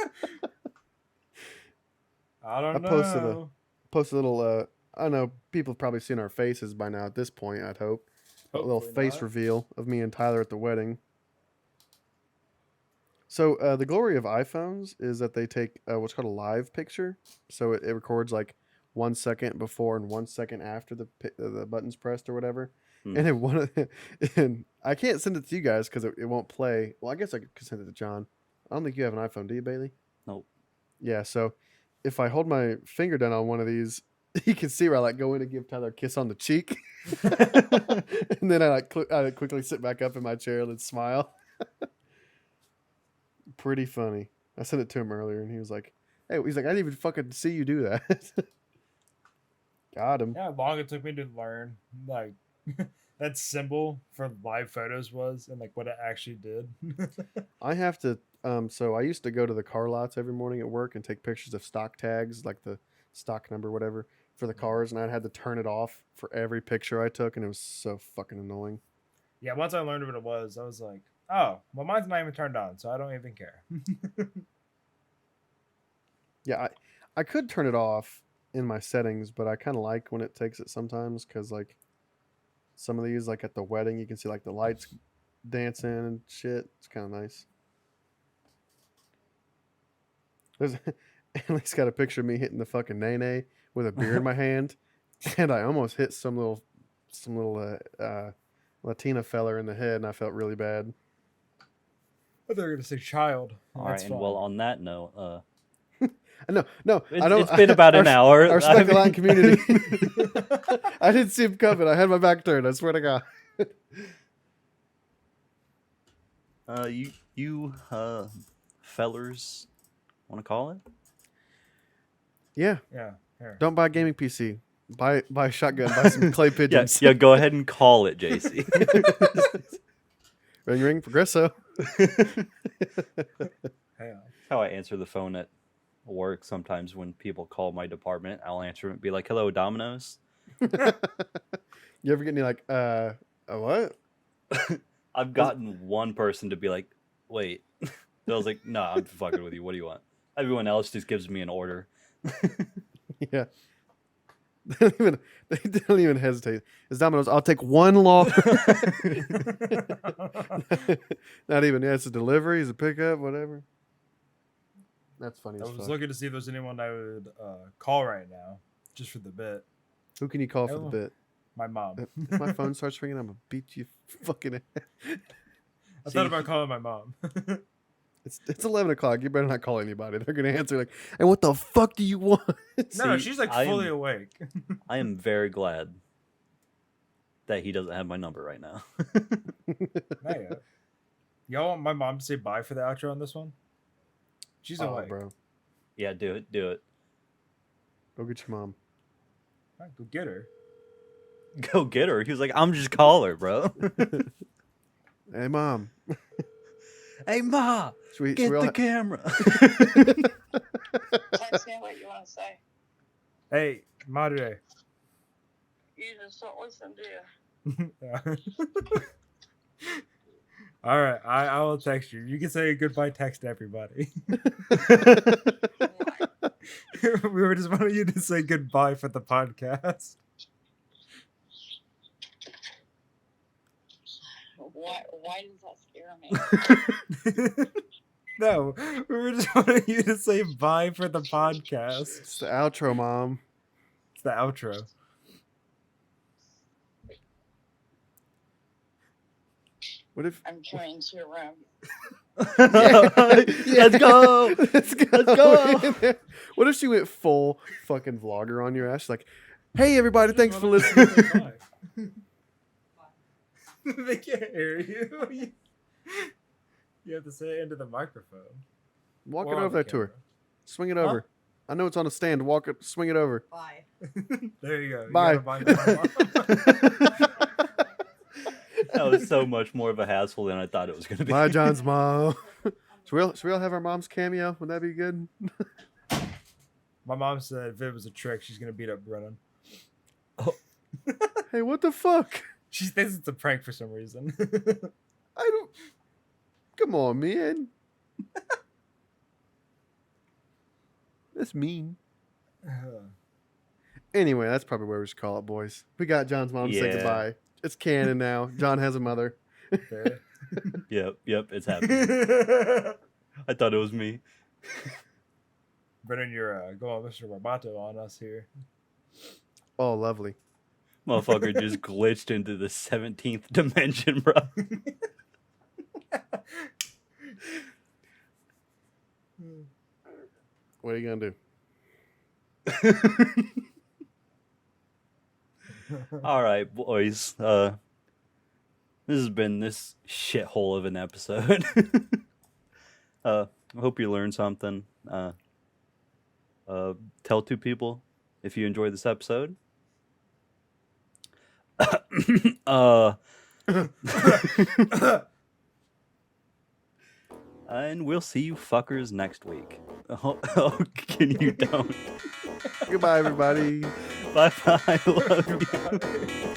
I don't know. Post a little I don't know, people have probably seen our faces by now at this point, I'd hope. A little Hopefully face not. reveal of me and Tyler at the wedding. So the glory of iPhones is that they take what's called a live picture. So it records like 1 second before and 1 second after the button's pressed or whatever. Hmm. And and I can't send it to you guys because it won't play. Well, I guess I could send it to John. I don't think you have an iPhone, do you, Bailey? Nope. Yeah. So if I hold my finger down on one of these, you can see where I like go in and give Tyler a kiss on the cheek, and then I quickly sit back up in my chair and smile. Pretty funny. I sent it to him earlier, and he was like, "Hey," he's like, "I didn't even fucking see you do that." Got him. Yeah, how long it took me to learn like that symbol for live photos was and like what it actually did. I have to. So I used to go to the car lots every morning at work and take pictures of stock tags, like the stock number, whatever, for the cars, and I had to turn it off for every picture I took, and it was so fucking annoying. Yeah, once I learned what it was, I was like, oh, well, mine's not even turned on, so I don't even care. Yeah, I could turn it off in my settings, but I kind of like when it takes it sometimes because like some of these, like at the wedding, you can see like the lights dancing and shit. It's kind of nice. There's Emily's got a picture of me hitting the fucking nay with a beer in my hand, and I almost hit some little Latina feller in the head, and I felt really bad. But they're gonna say child. All right, and well, on that note, No, I it's, don't. it's been about an hour. Our I Speckle Line mean- community. I didn't see him coming. I had my back turned. I swear to God. you fellers want to call it? Yeah. Yeah, here. Don't buy a gaming PC. Buy a shotgun. Buy some clay Yeah, pigeons. yeah. Go ahead and call it, JC. Ring ring progresso. Hang on. How I answer the phone at work sometimes when people call my department. I'll answer and be like, "Hello, Domino's." You ever get any like a what? I've gotten one person to be like, "Wait," I was like, "No, I'm fucking with you. What do you want?" Everyone else just gives me an order. Yeah. They don't even hesitate. It's Domino's. I'll take one law. Not even. Yeah, it's a delivery. It's a pickup. Whatever. That's funny I as was fuck. looking to see if there's anyone I would call right now, just for the bit. Who can you call for the Oh. bit? My mom. If my phone starts ringing, I'm gonna beat you fucking. I thought about calling my mom. It's 11 o'clock. You better not call anybody. They're gonna answer like, "And what the fuck do you want?" No, See, she's like I fully am- awake. I am very glad that he doesn't have my number right now. Not yet. Y'all want my mom to say bye for the outro on this one? She's Oh, awake. bro, Yeah, do it. Do it. go get your mom. All right, go get her. Go get her. He was like, "I'm just call her, bro." Hey, mom. Hey, ma, Should get we all the camera. Text me what you want to say. Hey, Madre. You just don't listen, do you? Yeah. All right, I will text you. You can say goodbye text to everybody. Why? We were just wanting you to say goodbye for the podcast. Why does that scare me? No, we were just wanting you to say bye for the podcast. It's the outro, Mom. It's the outro. What if? I'm coming to your room. Let's go. Let's go. Let's go. What if she went full fucking vlogger on your ass? Like, hey everybody, thanks for listening. They can't hear you. You have to say it into the microphone. Walk Or it on over the that to her. camera. Swing it over. I know it's on a stand. Walk it. Swing it over. Bye. There you go. You Bye. gotta my mom. That was so much more of a hassle than I thought it was going to be. Bye, John's mom. Should we all have our mom's cameo? Would that be good? My mom said if it was a trick, she's gonna beat up Brennan. Hey, what the fuck? She thinks it's a prank for some reason. I don't. Come on, man. That's mean. Anyway, that's probably where we should call it, boys. We got John's mom to say Yeah. goodbye. It's canon now. John has a mother. Fair. Yep, it's happening. I thought it was me. Brennan, you're going Mr. Roboto on us here. Oh, lovely. Motherfucker just glitched into the 17th dimension, bro. What are you gonna do? All right, boys. This has been this shithole of an episode. I hope you learned something. Tell 2 people if you enjoyed this episode. And we'll see you fuckers next week. Oh, can you don't? Goodbye, everybody. Bye bye. Love you. Bye.